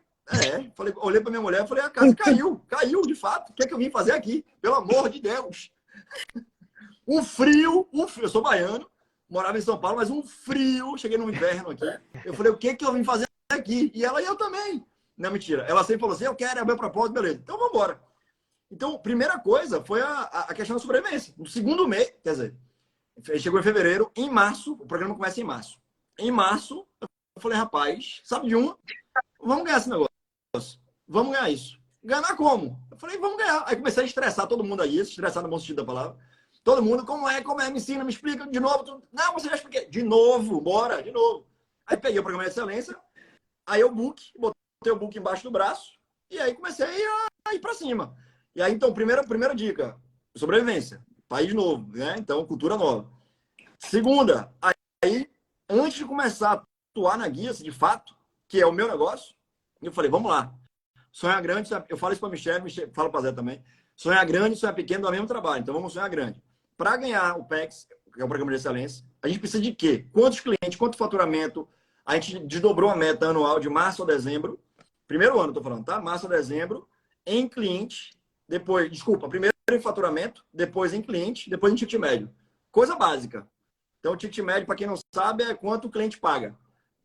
olhei para minha mulher e falei, a casa caiu de fato. O que é que eu vim fazer aqui? Pelo amor de Deus. Um frio, eu sou baiano, morava em São Paulo, mas um frio, cheguei no inverno aqui. Eu falei, o que eu vim fazer aqui? E ela e eu também. Não, mentira. Ela sempre falou assim, eu quero, é o meu propósito, beleza. Então, vamos embora. Então, primeira coisa foi a questão da sobrevivência. No segundo mês, quer dizer, chegou em fevereiro, em março, o programa começa em março. Em março, eu falei, rapaz, sabe de uma? Vamos ganhar esse negócio. Vamos ganhar isso. Ganhar como? Eu falei, vamos ganhar. Aí comecei a estressar todo mundo aí, estressar no bom sentido da palavra. Todo mundo, como é, me ensina, me explica de novo. Não, você já expliquei. De novo, bora, de novo. Aí peguei o programa de excelência, aí botei o book embaixo do braço, e aí comecei a ir para cima. E aí, então, primeira dica, sobrevivência, país novo, né? Então, cultura nova. Segunda, aí, antes de começar a atuar na guia, de fato, que é o meu negócio, eu falei, vamos lá. Sonhar grande, eu falo isso para Michelle, falo para Zé também. Sonhar grande, sonhar pequeno dá o mesmo trabalho, então vamos sonhar grande. Para ganhar o PEX, que é o Programa de Excelência, a gente precisa de quê? Quantos clientes, quanto faturamento? A gente desdobrou a meta anual de março a dezembro. Primeiro ano, estou falando, tá? Março a dezembro, em cliente, depois, desculpa, primeiro em faturamento, depois em cliente, depois em ticket médio. Coisa básica. Então, o ticket médio, para quem não sabe, é quanto o cliente paga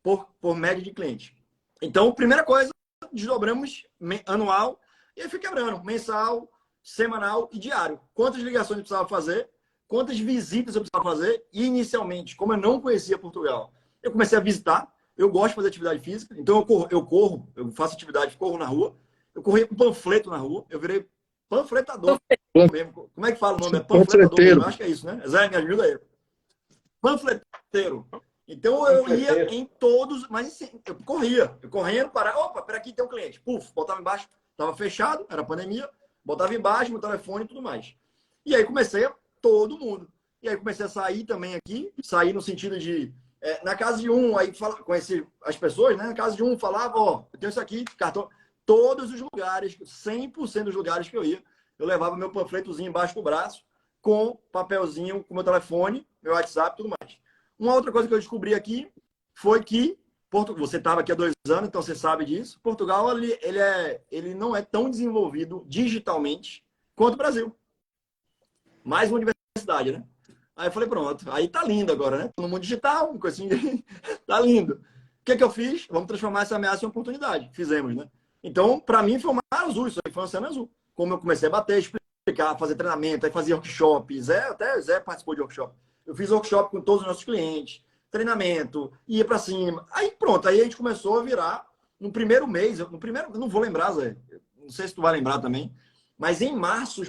por média de cliente. Então, primeira coisa, desdobramos anual e aí fui quebrando, mensal, semanal e diário. Quantas ligações eu precisava fazer, quantas visitas eu precisava fazer. E inicialmente, como eu não conhecia Portugal, eu comecei a visitar. Eu gosto de fazer atividade física, então eu faço atividade, corro na rua. Eu corri com panfleto na rua, eu virei panfletador mesmo. Como é que fala o nome? É panfletador mesmo, acho que é isso, né? Zé, me ajuda aí. Panfleteiro. Então eu ia em todos, mas assim, eu corria, parava, opa, peraí, aqui tem um cliente. Puf, botava embaixo, estava fechado, era pandemia, botava embaixo, meu telefone e tudo mais. E aí comecei todo mundo. E aí comecei a sair também aqui, sair no sentido de, na casa de um, aí conheci as pessoas, né? Na casa de um, falava, ó, eu tenho isso aqui, cartão. Todos os lugares, 100% dos lugares que eu ia, eu levava meu panfletozinho embaixo do braço, com papelzinho, com meu telefone, meu WhatsApp e tudo mais. Uma outra coisa que eu descobri aqui foi que você estava aqui há 2 anos, então você sabe disso. Portugal ele não é tão desenvolvido digitalmente quanto o Brasil. Mais uma universidade, né? Aí eu falei, pronto, aí tá lindo agora, né? No mundo digital, coisa assim, tá lindo. O que eu fiz? Vamos transformar essa ameaça em oportunidade. Fizemos, né? Então, para mim, foi um mar azul, isso aí foi um oceano azul. Como eu comecei a bater, explicar, fazer treinamento, aí fazia workshop. Até Zé participou de workshop. Eu fiz workshop com todos os nossos clientes, treinamento, ia para cima. Aí pronto, aí a gente começou a virar, no primeiro mês, eu não vou lembrar, Zé, não sei se tu vai lembrar também, mas em março,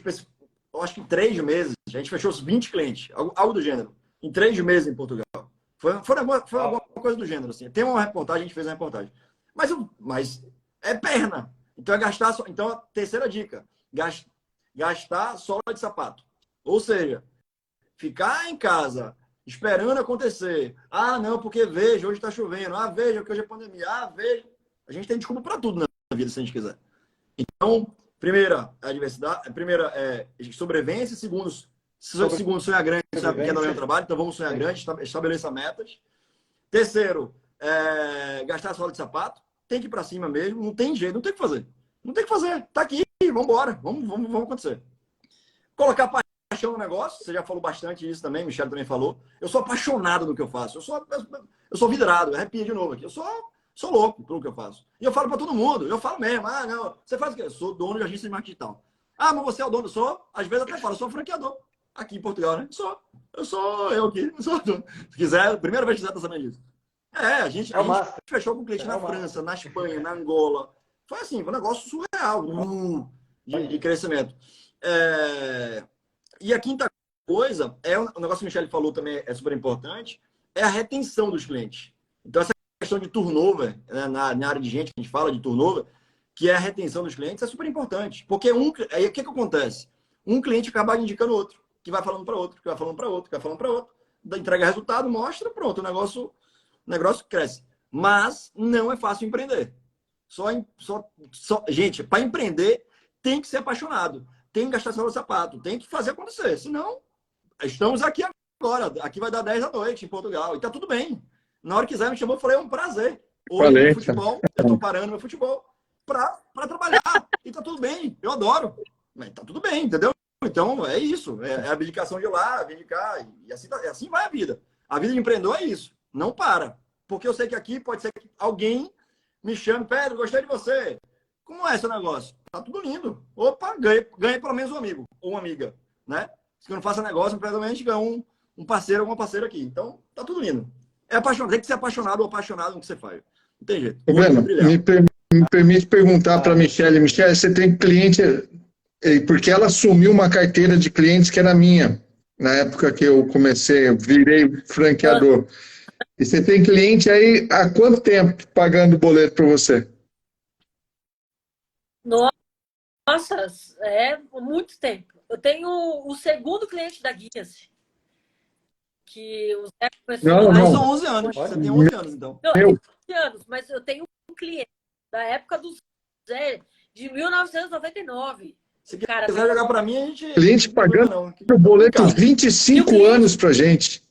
eu acho que em 3 meses, a gente fechou os 20 clientes, algo do gênero, em 3 meses em Portugal. Foi alguma coisa do gênero, assim. Tem uma reportagem, a gente fez uma reportagem. Mas é perna. Então, então, a terceira dica, gastar sola de sapato. Ou seja, ficar em casa esperando acontecer. Ah, não, porque veja, hoje está chovendo. Ah, veja, que hoje é pandemia. Ah, veja. A gente tem desculpa para tudo na vida, se a gente quiser. Então, primeira, a diversidade. Primeira, sobrevivência. Segundo, sonhar grande, sonhar pequeno é o meu trabalho. Então, vamos sonhar grande, estabeleça metas. Terceiro, gastar sola de sapato. Tem que ir para cima mesmo. Não tem jeito, não tem o que fazer. Não tem o que fazer. Tá aqui, vamos embora. Vamos acontecer. Colocar paixão no negócio, você já falou bastante isso também, Michelle também falou. Eu sou apaixonado no que eu faço. Eu sou vidrado, arrepia de novo aqui. Eu sou Sou louco pelo que eu faço. E eu falo para todo mundo, eu falo mesmo, não, você faz o quê? Eu sou dono de agência de marketing digital. Ah, mas você é o dono? Sou. Às vezes até falo, sou franqueador. Aqui em Portugal, né? Eu aqui, sou dono. Se quiser, primeira vez que quiser, tá sabendo disso. A gente fechou com cliente na França, na Espanha, na Angola. Foi assim, foi um negócio surreal de crescimento. E a quinta coisa, o negócio que o Michele falou também é super importante, é a retenção dos clientes. Então, essa questão de turnover, né, na área de gente, que a gente fala de turnover, que é a retenção dos clientes, é super importante. Porque aí o que acontece? Um cliente acaba indicando outro, que vai falando para outro, que vai falando para outro, que vai falando para outro, entrega resultado, mostra, pronto, o negócio cresce. Mas não é fácil empreender. Gente, para empreender, tem que ser apaixonado, tem que gastar seu sapato, tem que fazer acontecer. Senão, estamos aqui agora. Aqui vai dar 10 da noite em Portugal. E tá tudo bem. Na hora que quiser, me chamou, eu falei, é um prazer. Hoje, no futebol, eu tô parando meu futebol para trabalhar. E tá tudo bem. Eu adoro. Mas tá tudo bem, entendeu? Então, é isso. É a abdicação de lá, vir de cá. E assim vai a vida. A vida de empreendedor é isso. Não para. Porque eu sei que aqui pode ser que alguém me chame, Pedro, gostei de você. Como é esse negócio? Tá tudo lindo. Opa, ganhei pelo menos um amigo ou uma amiga, né? Se eu não faça negócio, pelo menos a gente ganha um parceiro ou uma parceira aqui. Então, tá tudo lindo. Tem que ser apaixonado ou apaixonado no que você faz. Não tem jeito. Me permite perguntar para a Michele. Michele, você tem cliente... Porque ela assumiu uma carteira de clientes que era minha. Na época que eu comecei, eu virei franqueador. E você tem cliente aí há quanto tempo pagando boleto para você? Nossa, muito tempo. Eu tenho o segundo cliente da Guias. Que o Zé começou lá. São 11 anos. Você tem 11 anos, então. Não, eu tenho 11 anos, mas eu tenho um cliente da época do Zé, de 1999. Se quiser jogar para mim, a gente... Cliente pagando o boleto 25 anos pra gente.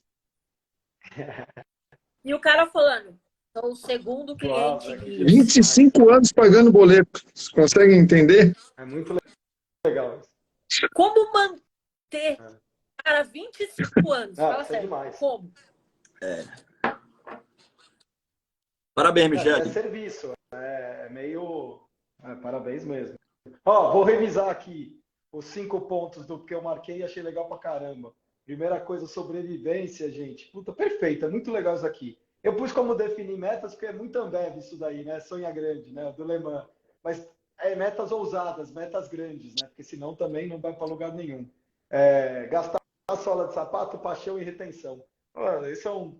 E o cara falando, sou o segundo cliente. 25 anos pagando boleto. Você consegue entender? É muito legal. Como manter, cara, 25 anos? Fala sério, demais. como? Parabéns, Michele. É serviço. É meio... parabéns mesmo. Vou revisar aqui os 5 pontos do que eu marquei e achei legal pra caramba. Primeira coisa, sobrevivência, gente. Puta, perfeito, é muito legal isso aqui. Eu pus como definir metas, porque é muito Ambev isso daí, né? Sonha grande, né? Do Le Mans. Mas metas ousadas, metas grandes, né? Porque senão também não vai para lugar nenhum. Gastar a sola de sapato, paixão e retenção. Esse é um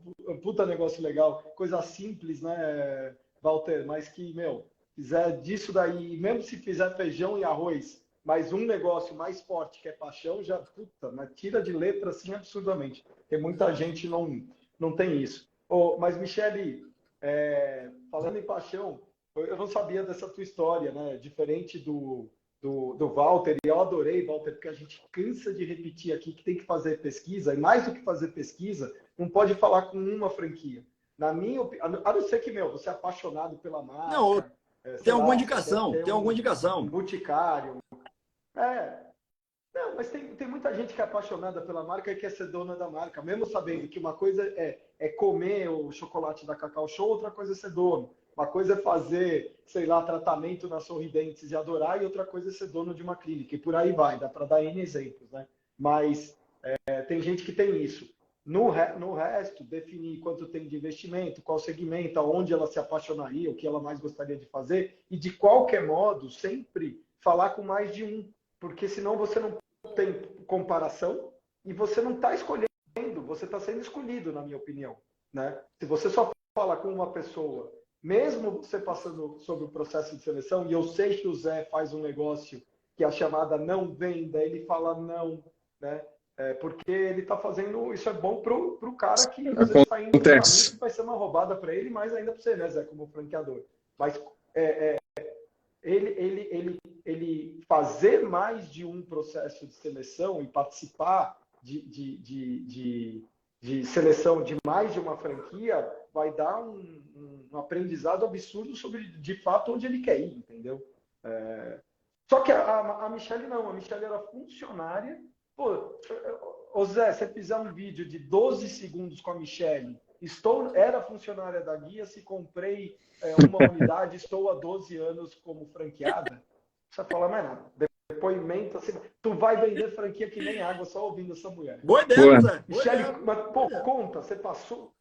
puta negócio legal. Coisa simples, né, Walter? Mas que, fizer disso daí, mesmo se fizer feijão e arroz, mas um negócio mais forte que é paixão, já, mas tira de letra assim absurdamente. Porque muita gente não tem isso. Mas, Michele, falando em paixão, eu não sabia dessa tua história, né? Diferente do Walter, e eu adorei, Walter, porque a gente cansa de repetir aqui que tem que fazer pesquisa, e mais do que fazer pesquisa, não pode falar com uma franquia. Na minha opinião, a não ser que, você é apaixonado pela marca. Não, tem alguma indicação, tem alguma indicação. Um boticário. Não, mas tem muita gente que é apaixonada pela marca e quer ser dona da marca, mesmo sabendo que uma coisa é comer o chocolate da Cacau Show, outra coisa é ser dono. Uma coisa é fazer, sei lá, tratamento nas Sorridentes e adorar, e outra coisa é ser dono de uma clínica. E por aí vai, dá para dar N exemplos, né? Mas tem gente que tem isso. No resto, definir quanto tem de investimento, qual segmento, aonde ela se apaixonaria, o que ela mais gostaria de fazer, e de qualquer modo, sempre falar com mais de um, porque senão você não tem comparação e você não está escolhendo, você está sendo escolhido, na minha opinião, né? Se você só fala com uma pessoa, mesmo você passando sobre o processo de seleção, e eu sei que o Zé faz um negócio que é a chamada não venda, ele fala não, né? Porque ele está fazendo, isso é bom pro cara que às vezes está indo no caminho que vai ser uma roubada para ele, mas ainda para você, né, Zé, como franqueador. Mas ele fazer mais de um processo de seleção e participar de seleção de mais de uma franquia vai dar um aprendizado absurdo sobre, de fato, onde ele quer ir, entendeu? Só que a Michele não, a Michele era funcionária. Pô, ô Zé, se você fizer um vídeo de 12 segundos com a Michele, era funcionária da Guia, se comprei uma unidade, estou há 12 anos como franqueada. Você fala, mas nada. Depoimento, assim, tu vai vender franquia que nem água só ouvindo essa mulher. Boa ideia, Zé. Michele, mas pô, conta, você passou.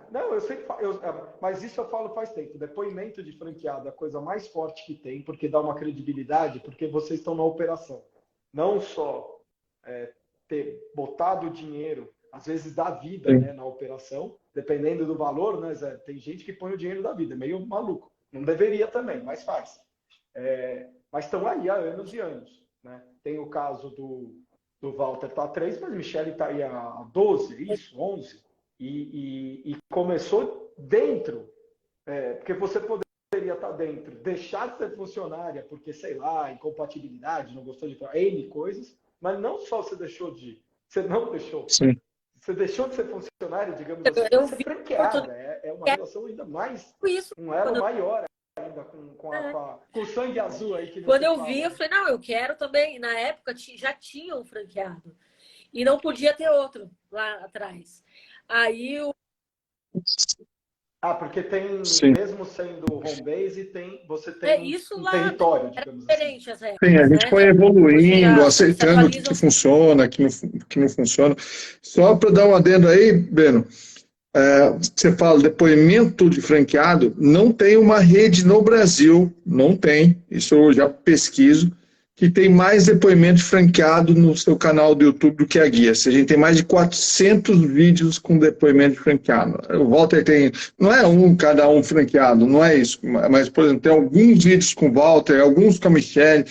Não, eu sei que. Mas isso eu falo faz tempo. Depoimento de franqueado é a coisa mais forte que tem, porque dá uma credibilidade, porque vocês estão na operação. Não só ter botado o dinheiro, às vezes da vida, né, na operação, dependendo do valor, né, Zé? Tem gente que põe o dinheiro da vida, é meio maluco. Não deveria também, mas faz. Mas estão aí há anos e anos. Né? Tem o caso do Walter, tá 3, mas Michele está aí há 12, isso, 11. E começou dentro, porque você poderia estar dentro, deixar de ser funcionária, porque, sei lá, incompatibilidade, não gostou de falar, N coisas, mas não só você deixou de. Você não deixou. Sim. Você deixou de ser funcionária, digamos assim, de ser franqueada. É uma relação ainda mais. Um elo maior ainda com o sangue azul aí. Que quando eu vi, eu falei, não, eu quero também. Na época já tinha um franqueado. E não podia ter outro lá atrás. Aí o. Porque tem, sim, mesmo sendo home base, você tem isso um lá território, digamos diferente, assim. As regras, sim, a gente foi evoluindo, aceitando o que funciona, o que não funciona. Só para dar um adendo aí, Beno, você fala depoimento de franqueado, não tem uma rede no Brasil, não tem, isso eu já pesquiso, que tem mais depoimento de franqueado no seu canal do YouTube do que a Guia. A gente tem mais de 400 vídeos com depoimento de franqueado. O Walter tem, não é cada um franqueado, não é isso, mas, por exemplo, tem alguns vídeos com o Walter, alguns com a Michele.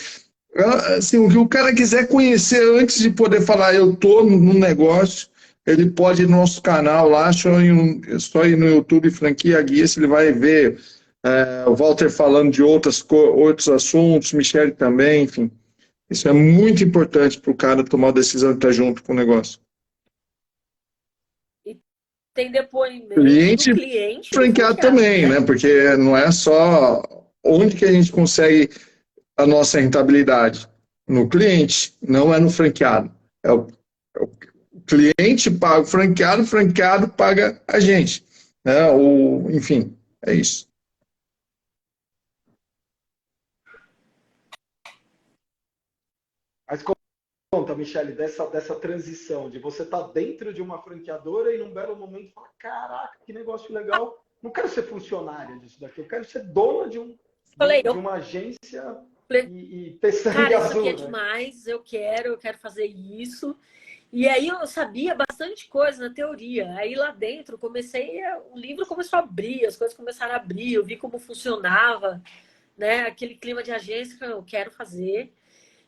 Assim, o que o cara quiser conhecer antes de poder falar, eu estou no negócio, ele pode ir no nosso canal lá, só ir no YouTube Franquia Guia, se ele vai ver o Walter falando de outros assuntos, Michele também, enfim. Isso é muito importante para o cara tomar a decisão de estar junto com o negócio. E tem depoimento do cliente franqueado também, né? Porque não é só onde que a gente consegue a nossa rentabilidade. No cliente, não é no franqueado. O cliente paga o franqueado paga a gente. Né? Enfim, é isso. Mas conta, Michele, dessa transição, de você estar dentro de uma franqueadora e num belo momento falar, caraca, que negócio legal, não quero ser funcionária disso daqui, eu quero ser dona de uma agência e ter sangue azul. Isso aqui é demais, eu quero fazer isso. E aí eu sabia bastante coisa na teoria. Aí lá dentro o livro começou a abrir, as coisas começaram a abrir, eu vi como funcionava, né? Aquele clima de agência que eu quero fazer.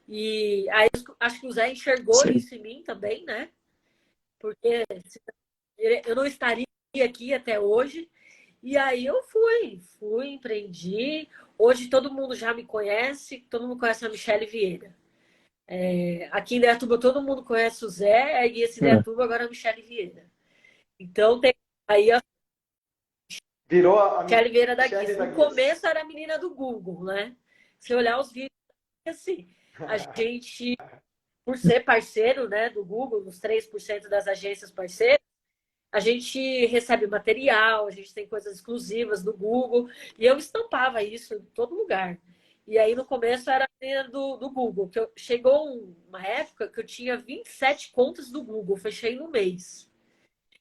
E aí acho que o Zé enxergou Sim. isso em mim também, né? Porque eu não estaria aqui até hoje. E aí eu fui, empreendi. Hoje todo mundo já me conhece, todo mundo conhece a Michele Vieira. Aqui em Indaiatuba todo mundo conhece o Zé, e esse Indaiatuba agora é a Michele Vieira. Então tem aí virou a Michele Vieira da Guia. No começo era a menina do Google, né? Se olhar os vídeos, assim, a gente, por ser parceiro, né, do Google, nos 3% das agências parceiras, a gente recebe material, a gente tem coisas exclusivas do Google, e eu estampava isso em todo lugar. E aí, no começo, era a menina do Google. Chegou uma época que eu tinha 27 contas do Google, fechei no mês.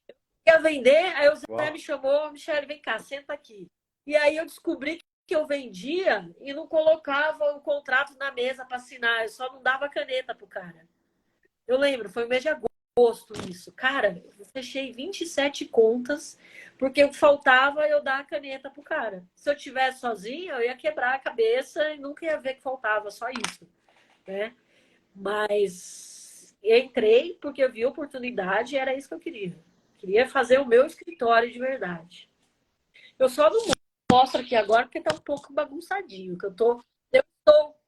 Eu ia vender, aí o Zé me chamou, Michele, vem cá, senta aqui. E aí eu descobri que eu vendia e não colocava o contrato na mesa para assinar, eu só não dava caneta pro cara. Eu lembro, foi o mês de agosto isso. Cara, eu fechei 27 contas, porque faltava eu dar a caneta pro cara. Se eu tivesse sozinha, eu ia quebrar a cabeça e nunca ia ver que faltava, só isso. Né? Mas eu entrei porque eu vi a oportunidade e era isso que eu queria. Queria fazer o meu escritório de verdade. Eu só não mostro aqui agora porque tá um pouco bagunçadinho. Eu tô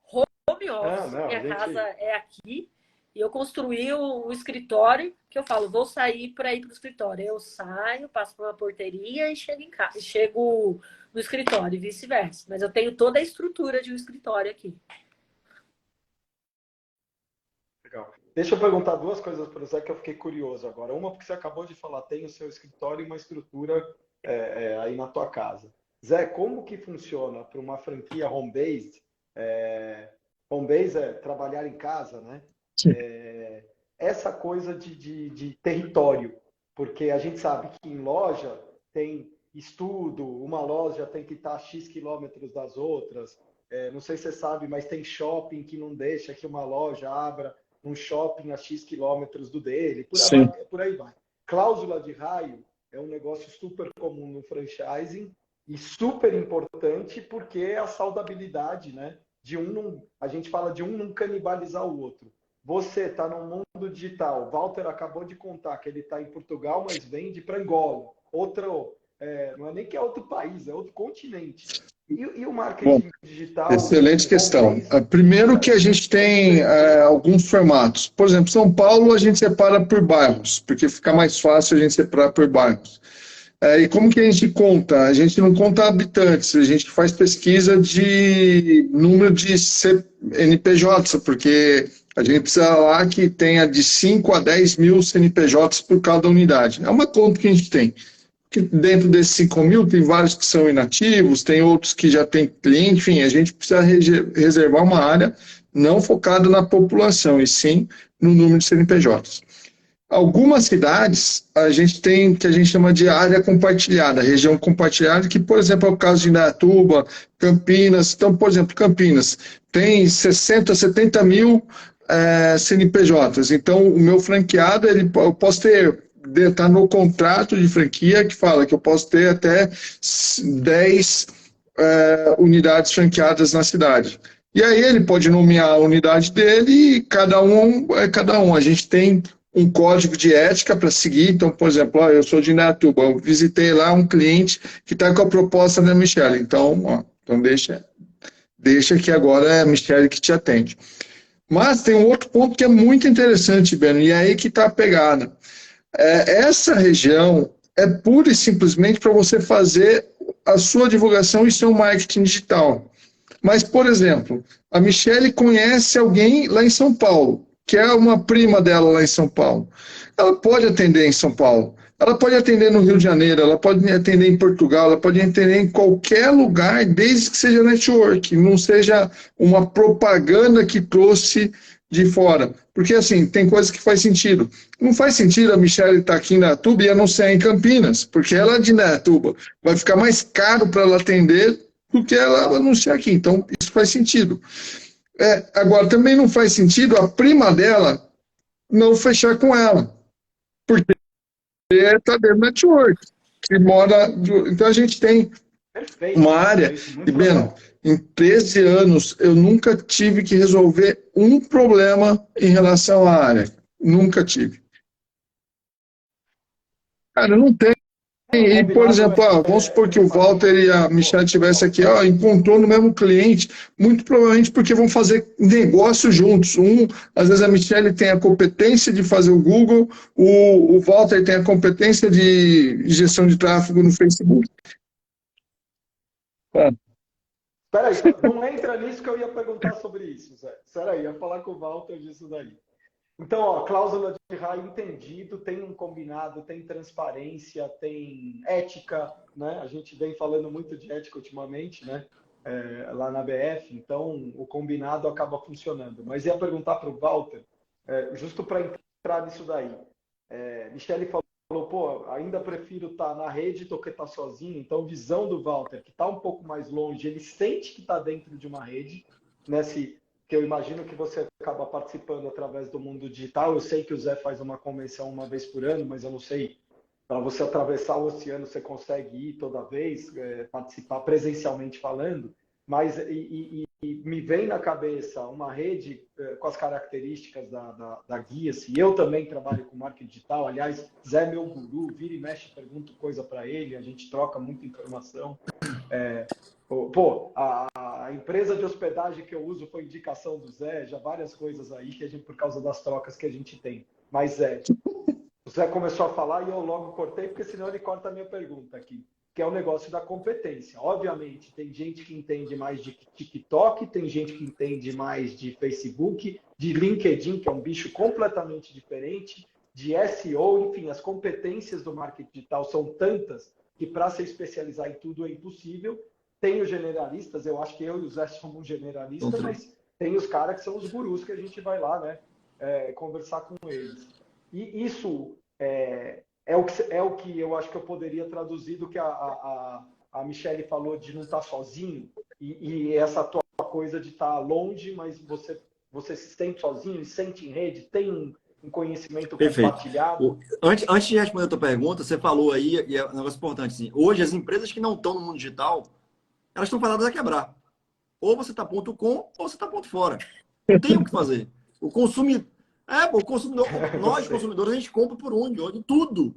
home office, minha casa é aqui. E eu construí um escritório que eu falo, vou sair para ir para o escritório. Eu saio, passo por uma porteria e chego em casa, chego no escritório e vice-versa. Mas eu tenho toda a estrutura de um escritório aqui. Legal. Deixa eu perguntar duas coisas para o Zé que eu fiquei curioso agora. Uma, porque você acabou de falar, tem o seu escritório e uma estrutura aí na tua casa. Zé, como que funciona para uma franquia home-based? Home-based é trabalhar em casa, né? Essa coisa de território, porque a gente sabe que em loja tem estudo, uma loja tem que estar a X quilômetros das outras. Não sei se você sabe, mas tem shopping que não deixa que uma loja abra um shopping a X quilômetros do dele, por aí vai. Cláusula de raio é um negócio super comum no franchising e super importante porque é a saudabilidade, né? A gente fala de um não canibalizar o outro. Você está no mundo digital. Walter acabou de contar que ele está em Portugal, mas vende para Angola. Não é nem que é outro país, é outro continente. E o marketing digital? Excelente questão. Primeiro que a gente tem alguns formatos. Por exemplo, São Paulo a gente separa por bairros, porque fica mais fácil a gente separar por bairros. E como que a gente conta? A gente não conta habitantes, a gente faz pesquisa de número de CNPJs, porque a gente precisa lá que tenha de 5 a 10 mil CNPJs por cada unidade. É uma conta que a gente tem. Que dentro desses 5 mil tem vários que são inativos, tem outros que já têm cliente, enfim, a gente precisa reservar uma área não focada na população, e sim no número de CNPJs. Algumas cidades a gente tem que a gente chama de área compartilhada, região compartilhada, que, por exemplo, é o caso de Indaiatuba, Campinas. Então, por exemplo, Campinas tem 60, 70 mil CNPJs. Então, o meu franqueado, eu posso ter, está no contrato de franquia que fala que eu posso ter até 10 unidades franqueadas na cidade. E aí ele pode nomear a unidade dele e cada um é cada um. A gente tem um código de ética para seguir. Então, por exemplo, eu sou de Indaiatuba, eu visitei lá um cliente que está com a proposta da Michelle. Então, então deixa que agora é a Michelle que te atende. Mas tem um outro ponto que é muito interessante, Beno, e é aí que está a pegada. Essa região é pura e simplesmente para você fazer a sua divulgação e seu marketing digital. Mas, por exemplo, a Michelle conhece alguém lá em São Paulo, que é uma prima dela lá em São Paulo. Ela pode atender em São Paulo, ela pode atender no Rio de Janeiro, ela pode atender em Portugal, ela pode atender em qualquer lugar, desde que seja network, não seja uma propaganda que trouxe de fora. Porque, assim, tem coisas que faz sentido. Não faz sentido a Michelle estar aqui em Indaiatuba e anunciar em Campinas, porque ela é de Indaiatuba. Vai ficar mais caro para ela atender do que ela anunciar aqui. Então, isso faz sentido. Agora, também não faz sentido a prima dela não fechar com ela, porque está dentro do network, que mora... Então, a gente tem uma área... E, Beno, em 13 anos, eu nunca tive que resolver um problema em relação à área. Nunca tive. Cara, não tem. E, por exemplo, vamos supor que o Walter e a Michelle estivessem aqui, encontrou no mesmo cliente, muito provavelmente porque vão fazer negócio juntos. Às vezes a Michelle tem a competência de fazer o Google, o Walter tem a competência de gestão de tráfego no Facebook. Espera aí, não entra nisso que eu ia perguntar sobre isso, Zé. Espera aí, ia falar com o Walter disso daí. Então, cláusula de raio entendido, tem um combinado, tem transparência, tem ética, né? A gente vem falando muito de ética ultimamente, né? Lá na BF, então o combinado acaba funcionando. Mas ia perguntar para o Walter, justo para entrar nisso daí. Michelle falou, ainda prefiro estar na rede do que estar sozinho. Então, visão do Walter, que está um pouco mais longe, ele sente que está dentro de uma rede, que eu imagino que você acaba participando através do mundo digital. Eu sei que o Zé faz uma convenção uma vez por ano, mas eu não sei, para você atravessar o oceano, você consegue ir toda vez, participar presencialmente falando, mas me vem na cabeça uma rede com as características da Guia-se. Eu também trabalho com marketing digital, aliás, Zé é meu guru, vira e mexe, pergunto coisa para ele, a gente troca muita informação. A empresa de hospedagem que eu uso foi indicação do Zé, já várias coisas aí que por causa das trocas que a gente tem. Mas o Zé começou a falar e eu logo cortei, porque senão ele corta a minha pergunta aqui. que é o negócio da competência. Obviamente, tem gente que entende mais de TikTok, tem gente que entende mais de Facebook, de LinkedIn, que é um bicho completamente diferente, de SEO, enfim, as competências do marketing digital são tantas que para se especializar em tudo é impossível. Tem os generalistas, eu acho que eu e o Zé somos generalistas, mas tem os caras que são os gurus que a gente vai lá, né, conversar com eles. E isso é o que eu acho que eu poderia traduzir do que a Michelle falou de não estar sozinho e essa tua coisa de estar longe, mas você se sente sozinho, se sente em rede, tem um conhecimento compartilhado. Antes de responder a tua pergunta, você falou aí, e é um negócio importante, assim, hoje as empresas que não estão no mundo digital, elas estão fadadas a quebrar. Ou você está ponto com, ou você está ponto fora. Não tem o que fazer. O consumidor, nós consumidores, a gente compra por onde? Hoje, tudo.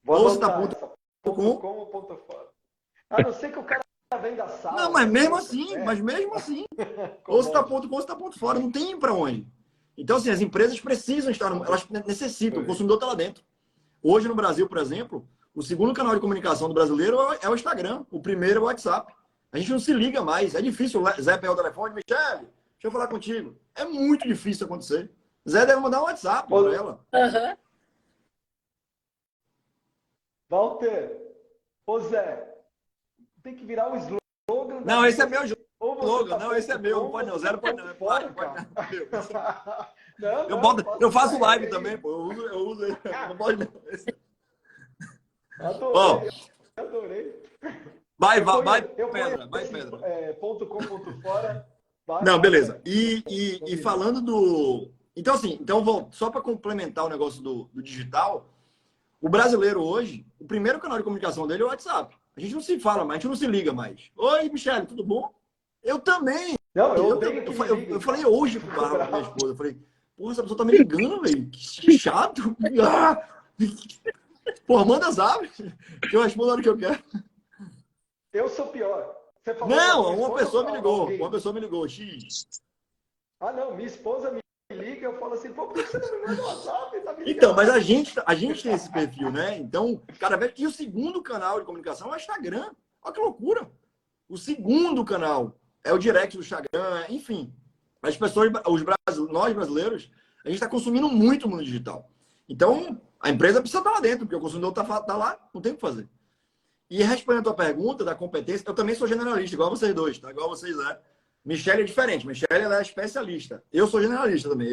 Ou você está ponto com ou ponto fora. A não ser que o cara vem da sala. Não, mas mesmo assim, ou você está ponto com, ou você está ponto fora. Não tem para onde. Então, assim, as empresas precisam estar, elas necessitam, o consumidor está lá dentro. Hoje, no Brasil, por exemplo, o segundo canal de comunicação do brasileiro é o Instagram, o primeiro é o WhatsApp. A gente não se liga mais, é difícil o Zé pegar o telefone, Michele, deixa eu falar contigo. É muito difícil acontecer. Zé deve mandar um WhatsApp para ela. Uhum. Walter, ô Zé, tem que virar o slogan. Não, esse é meu slogan. Não, esse é meu. Não pode não. Zero pode não. Pode não. Eu faço live também, pô. Eu uso ele. Não pode não. Adorei. Vai, Pedra. Vai, Pedra. Ponto com, ponto fora. Não, beleza. E falando do... Então, assim, só para complementar o negócio do digital, o brasileiro hoje, o primeiro canal de comunicação dele é o WhatsApp. A gente não se fala mais, a gente não se liga mais. Oi, Michele, tudo bom? Eu tambem. Não, eu falei hoje pro Bárbara, minha esposa, eu falei, porra, essa pessoa tá me ligando, velho. Que chato. Porra, manda zap, que eu respondo na hora que eu quero. Eu sou pior. Você falou não, uma pessoa me ligou. Uma pessoa me ligou, X. Ah, não, minha esposa me liga, eu falo assim, pô, por que você não me manda WhatsApp? Tá me ligando? Então, mas a gente tem esse perfil, né? Então, cada vez que o segundo canal de comunicação é o Instagram. Olha que loucura. O segundo canal é o direct do Instagram, enfim. As pessoas, nós brasileiros, a gente está consumindo muito o mundo digital. Então, a empresa precisa estar lá dentro, porque o consumidor tá lá, não tem o que fazer. E respondendo a tua pergunta da competência, eu também sou generalista, igual vocês dois, tá? Igual vocês, né? Michele é diferente. Michele, ela é especialista. Eu sou generalista também.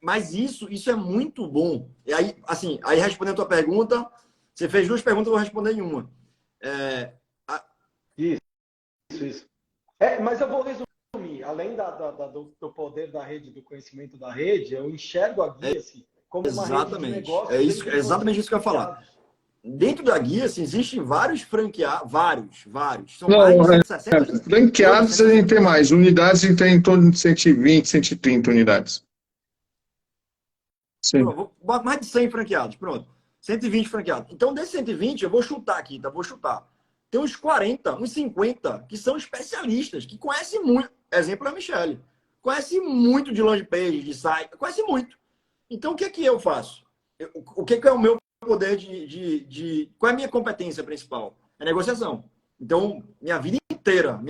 Mas isso é muito bom. E aí, assim, respondendo a tua pergunta, você fez duas perguntas, eu vou responder em uma. Isso. Mas eu vou resumir. Além do poder da rede, do conhecimento da rede, eu enxergo a Guia-se como uma rede de negócio. É exatamente isso que eu ia falar. Dentro da guia, assim, existem vários franqueados, vários. São mais de 60. Franqueados a gente tem mais. Unidades a gente tem em torno de 120, 130 unidades. Sim. Pronto, mais de 100 franqueados, pronto. 120 franqueados. Então, desses 120, eu vou chutar aqui, tá? Vou chutar. Tem uns 40, uns 50, que são especialistas, que conhecem muito. Exemplo é a Michele. Conhece muito de landing page, de site, conhece muito. Então, o que é que eu faço? O que é o meu poder qual é a minha competência principal? É negociação. Então, minha vida inteira,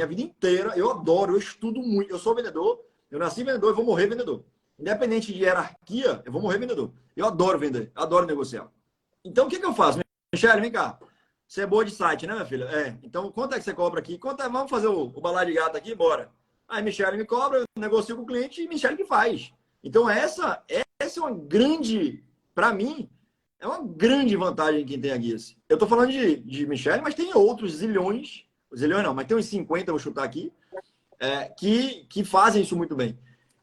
eu adoro, eu estudo muito. Eu sou vendedor, eu nasci vendedor, eu vou morrer vendedor. Independente de hierarquia, eu vou morrer vendedor. Eu adoro vender, adoro negociar. Então, o que eu faço? Michele, vem cá. Você é boa de site, né, minha filha? Então, quanto é que você cobra aqui? Vamos fazer o balai de gato aqui? Bora. Aí, Michele me cobra, eu negocio com o cliente e Michele que faz. Então, essa é uma grande, para mim, é uma grande vantagem quem tem a Guia-se. Eu estou falando de Michele, mas tem outros zilhões não, mas tem uns 50, vou chutar aqui, que fazem isso muito bem.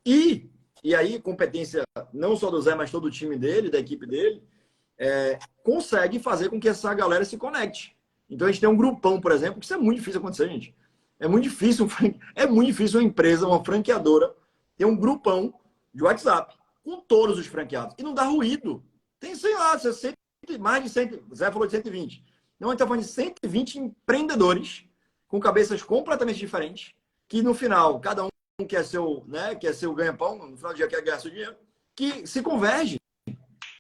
E aí, competência não só do Zé, mas todo o time dele, da equipe dele, consegue fazer com que essa galera se conecte. Então, a gente tem um grupão, por exemplo, que isso é muito difícil acontecer, gente. É muito difícil uma empresa, uma franqueadora, ter um grupão de WhatsApp com todos os franqueados. E não dá ruído. Tem, sei lá, mais de 100, Zé falou de 120. Não, a gente está falando de 120 empreendedores com cabeças completamente diferentes, que no final, cada um quer ser o ganha-pão, no final do dia quer ganhar seu dinheiro, que se converge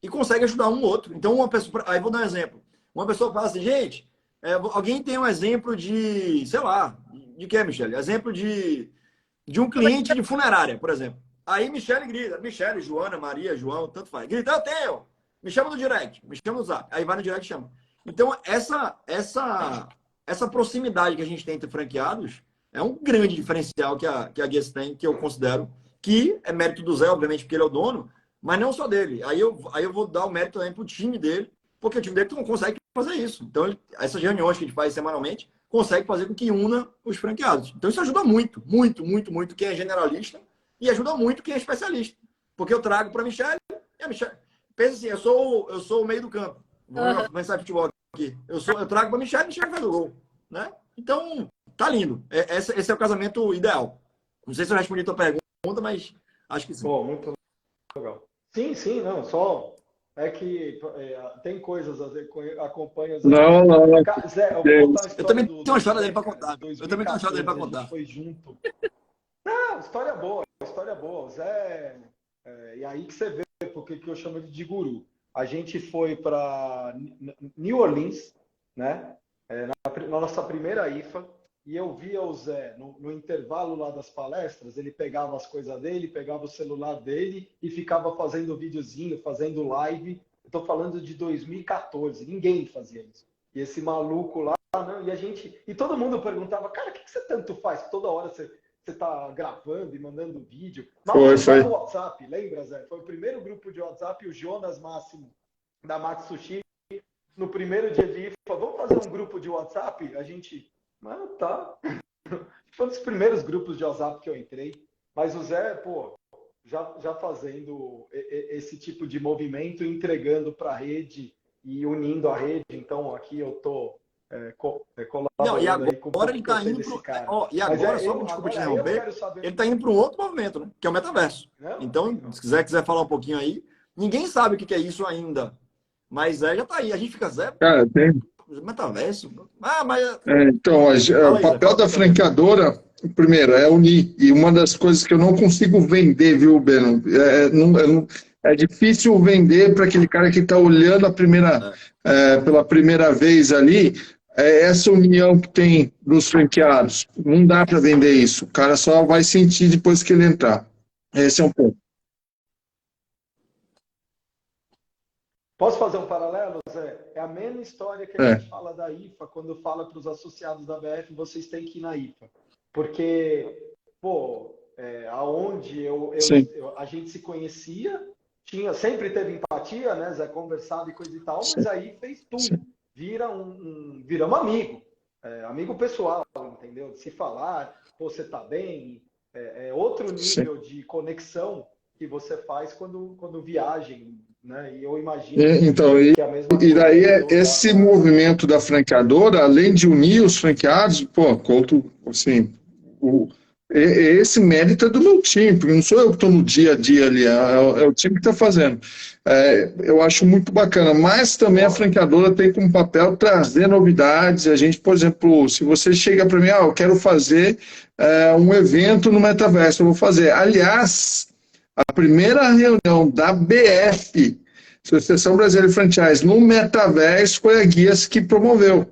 e consegue ajudar um ou outro. Então, uma pessoa... Aí vou dar um exemplo. Uma pessoa fala assim, gente, alguém tem um exemplo de, sei lá, de quê, Michele? Exemplo de um cliente de funerária, por exemplo. Aí Michele grita, Michele, Joana, Maria, João, tanto faz. Grita, eu tenho! Me chama no direct, me chama no zap. Aí vai no direct e chama. Então, essa proximidade que a gente tem entre franqueados é um grande diferencial que a Guias tem, que eu considero, que é mérito do Zé, obviamente, porque ele é o dono, mas não só dele. Aí eu vou dar o mérito também pro time dele, porque o time dele não consegue fazer isso. Então, essas reuniões que a gente faz semanalmente, consegue fazer com que una os franqueados. Então, isso ajuda muito, muito, muito, muito quem é generalista e ajuda muito quem é especialista. Porque eu trago para a Michelle, e a Michelle... Pensa assim, eu sou o meio do campo. Vamos começar futebol aqui. Eu trago para a Michelle faz o gol. Né? Então, tá lindo. Esse é o casamento ideal. Não sei se eu respondi a tua pergunta, mas acho que sim. Pô, muito legal. Sim, sim, não, só é que tem coisas, às vezes, acompanha... Não, não, não. Zé, eu vou contar a Eu também história tenho uma história dele para contar. 2014, Eu também tenho uma história dele para a contar. gente foi junto. Não, história boa, história boa. O Zé, e aí que você vê porque que eu chamo ele de guru. A gente foi para New Orleans, né? Na nossa primeira IFA, e eu via o Zé no intervalo lá das palestras, ele pegava as coisas dele, pegava o celular dele e ficava fazendo videozinho, fazendo live. Eu tô falando de 2014, ninguém fazia isso. E esse maluco lá, não, e todo mundo perguntava, cara, o que você tanto faz? Toda hora você tá gravando e mandando vídeo. Foi. No WhatsApp, lembra, Zé? Foi o primeiro grupo de WhatsApp, o Jonas Máximo, da Max Sushi, no primeiro dia de IFA, vamos fazer um grupo de WhatsApp? A gente, mano, tá. Foi um dos primeiros grupos de WhatsApp que eu entrei. Mas o Zé, pô, já fazendo esse tipo de movimento, entregando para a rede e unindo a rede. Então, aqui eu tô colaborando. Não, e aí com agora ele está indo para. E agora, só desculpa te interromper, ele está indo para um outro movimento, né? Que é o metaverso. Então, se quiser falar um pouquinho aí, ninguém sabe o que é isso ainda. Mas já está aí. A gente fica Zé. Cara, tem. Metaverso. Mas. Então, o papel da franqueadora, primeiro, é unir. E uma das coisas que eu não consigo vender, viu, Beno? É difícil vender para aquele cara que está olhando pela primeira vez ali, essa união que tem dos franqueados. Não dá para vender isso. O cara só vai sentir depois que ele entrar. Esse é um ponto. Posso fazer um paralelo, Zé? É a mesma história que a gente fala da IFA, quando fala para os associados da BF, vocês têm que ir na IFA. Porque, pô, aonde a gente se conhecia, sempre teve empatia, né, Zé? Conversado e coisa e tal, mas aí fez tudo. Sim. Viramos amigo. Amigo pessoal, entendeu? De se falar, pô, você tá bem. Outro nível de conexão que você faz quando viagem, né? E eu imagino que é a mesma coisa. E daí esse movimento da franqueadora, além de unir os franqueados, pô, conto, assim, esse mérito é do meu time, porque não sou eu que estou no dia a dia ali, é o time que está fazendo. Eu acho muito bacana, mas também a franqueadora tem como papel trazer novidades. A gente, por exemplo, se você chega para mim, eu quero fazer um evento no Metaverso, eu vou fazer. Aliás, a primeira reunião da BF, Associação Brasileira de Franchise, no Metaverso, foi a Guias que promoveu.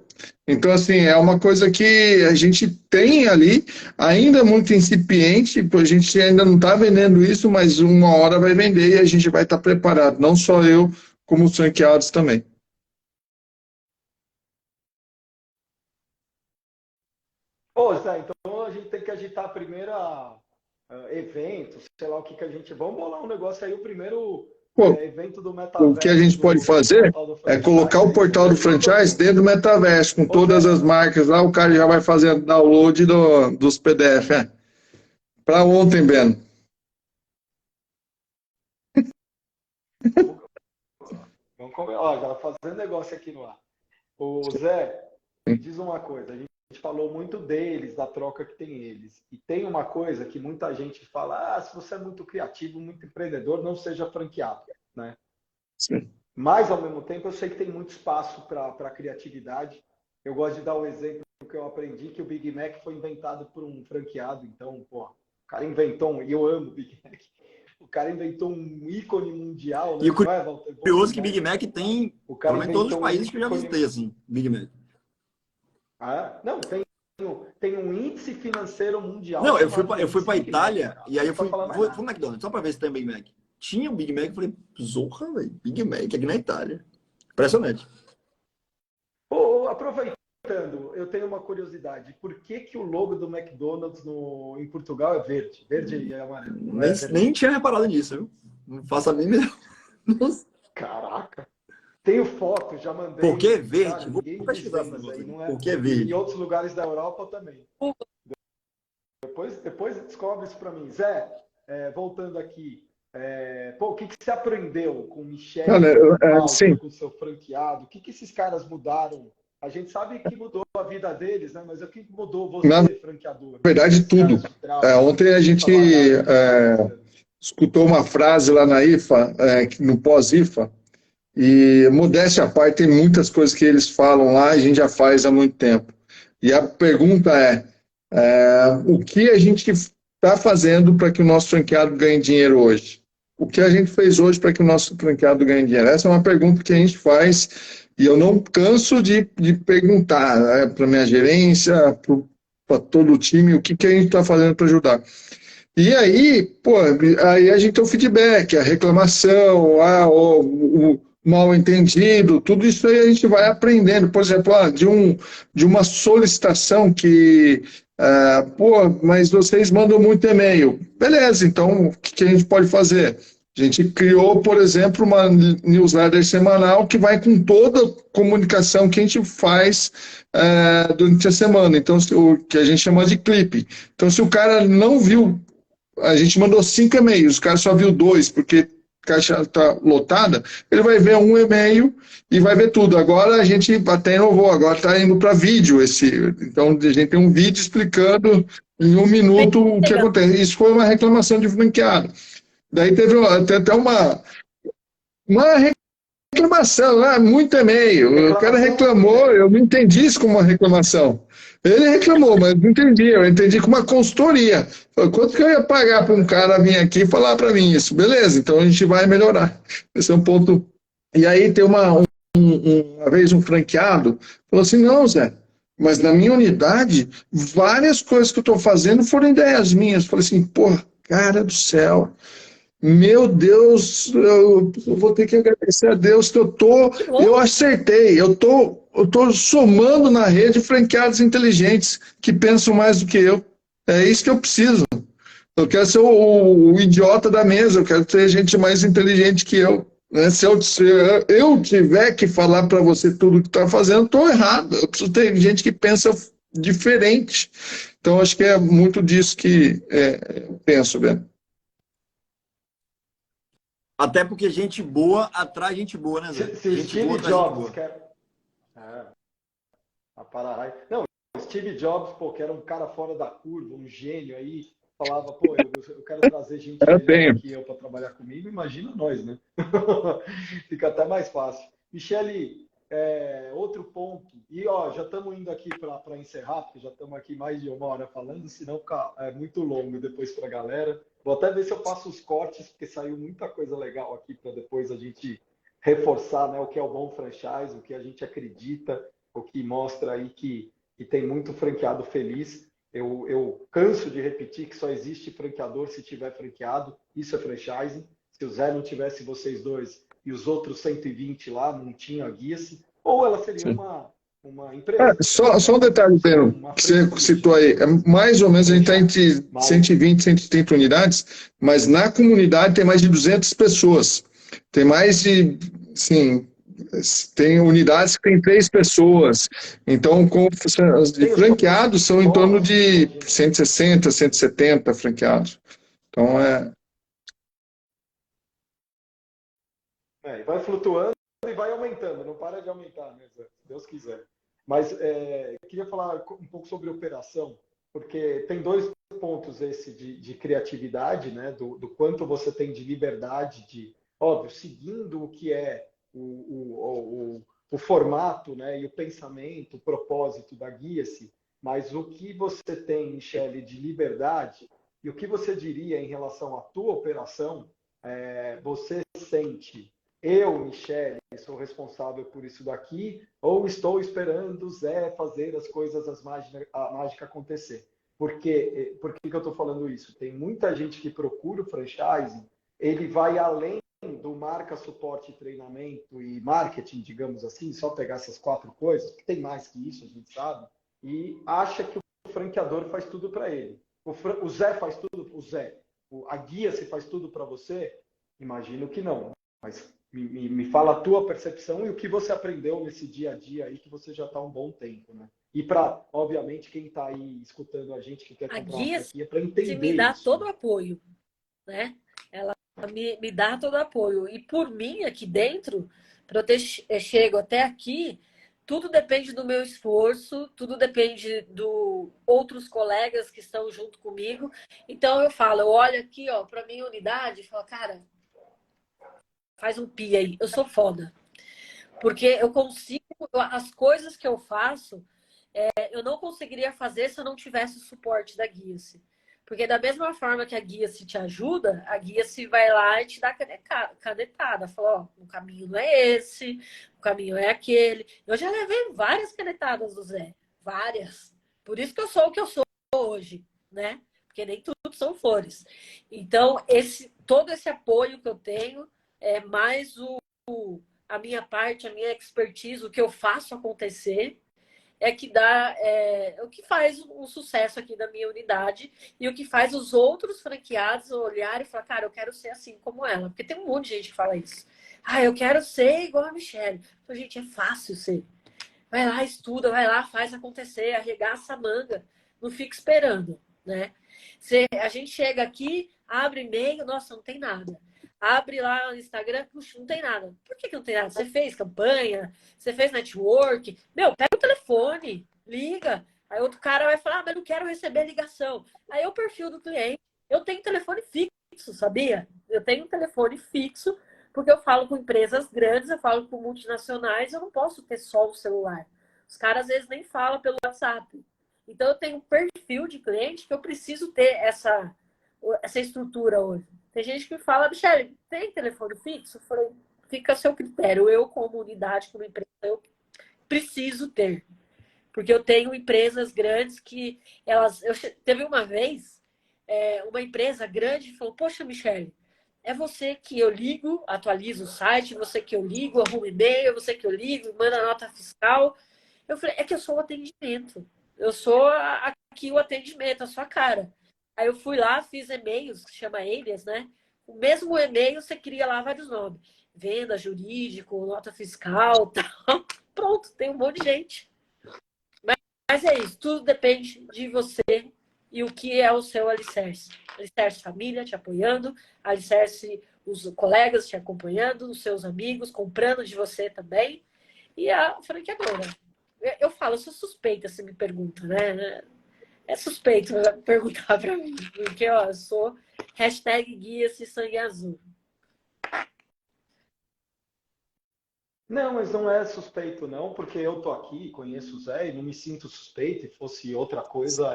Então, assim, é uma coisa que a gente tem ali, ainda muito incipiente, a gente ainda não está vendendo isso, mas uma hora vai vender e a gente vai estar preparado, não só eu, como os franqueados também. Pô, Zé, então a gente tem que agitar primeiro eventos, sei lá o que a gente... Vamos bolar um negócio aí, o primeiro... evento do Metaverso. O que a gente pode fazer é colocar o portal do franchise dentro do Metaverso, com todas as marcas lá, o cara já vai fazendo download dos PDF. Para ontem, Beno. Vamos já fazendo negócio aqui no ar. O Zé, me diz uma coisa, a gente falou muito deles, da troca que tem eles. E tem uma coisa que muita gente fala, se você é muito criativo, muito empreendedor, não seja franqueado, né? Sim. Mas, ao mesmo tempo, eu sei que tem muito espaço para criatividade. Eu gosto de dar um exemplo que eu aprendi, que o Big Mac foi inventado por um franqueado. Então, pô, o cara inventou e eu amo o Big Mac. O cara inventou um ícone mundial, né? E o Não é, Walter? curioso que Big Mac tem, O cara pelo menos em todos os inventou um países que eu já ícone. visitei, assim, Big Mac. Ah, não, tem um índice financeiro mundial Não, eu chamado fui pra índice Big Mac, Itália cara. e aí eu Não tô fui, falando mais fui, nada. fui no McDonald's, só pra ver se tem Big Mac. Tinha o Big Mac, eu falei, zorra, velho, Big Mac aqui na Itália. Impressionante. Aproveitando, eu tenho uma curiosidade. Por que que o logo do McDonald's em Portugal é verde? Verde e amarelo. Não é vermelho. Nem tinha reparado nisso, viu? Não faço a mínima. Nossa. Caraca! Tenho foto, já mandei. Por que Cara, verde? Vou ninguém pesquisar esse desenha isso negócio aí, aí. não é? Por que Em verde? outros lugares da Europa também. Depois descobre isso para mim. Zé, voltando aqui, o que você aprendeu com o Michel, Olha, com o Walter, sim, com o seu franqueado? O que esses caras mudaram? A gente sabe que mudou a vida deles, né? Mas o que mudou na você, franqueador? verdade, Esses caras tudo. de trás, Ontem a gente escutou uma frase lá na IFA, no pós-IFA, e modéstia à parte, tem muitas coisas que eles falam lá e a gente já faz há muito tempo. E a pergunta o que a gente está fazendo para que o nosso franqueado ganhe dinheiro hoje? O que a gente fez hoje para que o nosso franqueado ganhe dinheiro? Essa é uma pergunta que a gente faz e eu não canso de perguntar, né, para a minha gerência, para todo o time, o que a gente está fazendo para ajudar. E aí, aí a gente tem o feedback, a reclamação, o mal entendido, tudo isso aí a gente vai aprendendo. Por exemplo, de uma solicitação que, mas vocês mandam muito e-mail. Beleza, então o que a gente pode fazer? A gente criou, por exemplo, uma newsletter semanal que vai com toda a comunicação que a gente faz durante a semana. Então, o que a gente chama de clipe. Então, se o cara não viu, a gente mandou 5 e-mails, o cara só viu 2, porque a caixa está lotada, ele vai ver um e-mail e vai ver tudo. Agora a gente até inovou, agora está indo para vídeo então a gente tem um vídeo explicando em 1 minuto o que acontece. Isso foi uma reclamação de franqueado. Daí teve até uma reclamação, muito e-mail. O cara reclamou, eu não entendi isso como uma reclamação. Ele reclamou, mas não entendi. Eu entendi como uma consultoria. Quanto que eu ia pagar para um cara vir aqui e falar para mim isso? Beleza, então a gente vai melhorar. Esse é um ponto. E aí tem uma vez um franqueado falou assim, não, Zé, mas na minha unidade, várias coisas que eu estou fazendo foram ideias minhas. Eu falei assim, cara do céu. Meu Deus, eu vou ter que agradecer a Deus que eu acertei, eu tô somando na rede franqueados inteligentes que pensam mais do que eu. É isso que eu preciso. Eu quero ser o idiota da mesa, eu quero ter gente mais inteligente que eu. Né? Se eu tiver que falar para você tudo que está fazendo, estou errado. Eu preciso ter gente que pensa diferente. Então, acho que é muito disso que eu penso, Ben. Até porque gente boa atrai gente boa, né, Zé? Se o Gente Steve boa atrai gente Jobs boa. quer... a Pararai. Não, o Steve Jobs, que era um cara fora da curva, um gênio aí, falava, eu quero trazer gente melhor que eu para trabalhar comigo, imagina nós, né? Fica até mais fácil. Michele, outro ponto, e já estamos indo aqui para encerrar, porque já estamos aqui mais de 1 hora falando, senão fica muito longo depois para a galera. Vou até ver se eu faço os cortes, porque saiu muita coisa legal aqui para depois a gente reforçar, né, o que é o bom franchise, o que a gente acredita, o que mostra aí que tem muito franqueado feliz. Eu canso de repetir que só existe franqueador se tiver franqueado, isso é franchising. Se o Zé não tivesse vocês dois e os outros 120 lá, não tinha a Guia-se, ou ela seria uma empresa. Só um detalhe, Pedro, que você citou aí, mais ou menos a gente está entre 120 e 130 unidades, mas na comunidade tem mais de 200 pessoas. Tem mais de, sim, tem unidades que tem 3 pessoas. Então, os de franqueados são em torno de 160, 170 franqueados. Então, vai flutuando e vai aumentando, não para de aumentar, né, se Deus quiser. Mas queria falar um pouco sobre operação, porque tem 2 pontos esse de criatividade, né, do quanto você tem de liberdade, óbvio, seguindo o que é o formato, né, e o pensamento, o propósito da Guia-se, mas o que você tem, Michele, de liberdade E o que você diria em relação à tua operação? Você sente, eu, Michele, sou responsável por isso daqui, ou estou esperando o Zé fazer as coisas, a mágica acontecer? Por que eu estou falando isso? Tem muita gente que procura o franchising, ele vai além do marca, suporte, treinamento e marketing, digamos assim, só pegar essas 4 coisas, que tem mais que isso, a gente sabe, e acha que o franqueador faz tudo para ele. O Zé faz tudo, a guia se faz tudo para você? Imagino que não. Mas me fala a tua percepção e o que você aprendeu nesse dia a dia aí, que você já está há um bom tempo, né? E para, obviamente, quem está aí escutando a gente, que quer comprar uma franquia, para entender me dá isso. todo o apoio, né? Ela me dá todo o apoio. E por mim, aqui dentro, para eu ter chego até aqui, tudo depende do meu esforço, tudo depende do outros colegas que estão junto comigo. Então eu olho aqui, ó, para minha unidade e falo, cara, faz um pi aí, eu sou foda. Porque eu consigo, as coisas que eu faço, eu não conseguiria fazer se eu não tivesse o suporte da Guia-se. Porque da mesma forma que a Guia-se te ajuda, a Guia-se vai lá e te dá canetada. Fala, ó, o caminho não é esse, o caminho é aquele. Eu já levei várias canetadas do Zé. Várias. Por isso que eu sou o que eu sou hoje, né? Porque nem tudo são flores. Então, todo esse apoio que eu tenho, mais a minha parte, a minha expertise, o que eu faço acontecer, que o que faz o sucesso aqui da minha unidade e o que faz os outros franqueados olharem e falar, cara, eu quero ser assim como ela. Porque tem um monte de gente que fala isso. Ah, eu quero ser igual a Michele. Então, gente, é fácil ser. Vai lá, estuda, vai lá, faz acontecer, arregaça a manga. Não fica esperando, né? A gente chega aqui, abre e-mail, nossa, não tem nada. Abre lá no Instagram, puxa, não tem nada. Por que não tem nada? Você fez campanha, você fez network. Meu, pega o telefone, liga. Aí outro cara vai falar, mas não quero receber ligação. Aí é o perfil do cliente. Eu tenho telefone fixo, sabia? Eu tenho um telefone fixo, porque eu falo com empresas grandes, eu falo com multinacionais, eu não posso ter só o celular. Os caras, às vezes, nem falam pelo WhatsApp. Então, eu tenho um perfil de cliente que eu preciso ter essa estrutura hoje. Tem gente que fala, Michele, tem telefone fixo? Eu falei, fica a seu critério. Eu, como unidade, como empresa, eu preciso ter. Porque eu tenho empresas grandes que teve uma vez, uma empresa grande falou, poxa, Michele, é você que eu ligo, atualizo o site, você que eu ligo, arrumo e-mail, você que eu ligo, manda nota fiscal. Eu falei, é que eu sou o atendimento. Eu sou aqui o atendimento, a sua cara. Aí eu fui lá, fiz e-mails, que chama alias, né? O mesmo e-mail você cria lá vários nomes. Venda, jurídico, nota fiscal, tal. Pronto, tem um monte de gente. Mas é isso, tudo depende de você e o que é o seu alicerce. Alicerce família te apoiando, alicerce os colegas te acompanhando, os seus amigos comprando de você também. E a franqueadora. Eu falo, eu sou suspeita se me pergunta, né? É suspeito perguntar para mim, porque ó, eu sou #guia-se sangue azul. Não, mas não é suspeito não, porque eu tô aqui, conheço o Zé e não me sinto suspeito, e fosse outra coisa,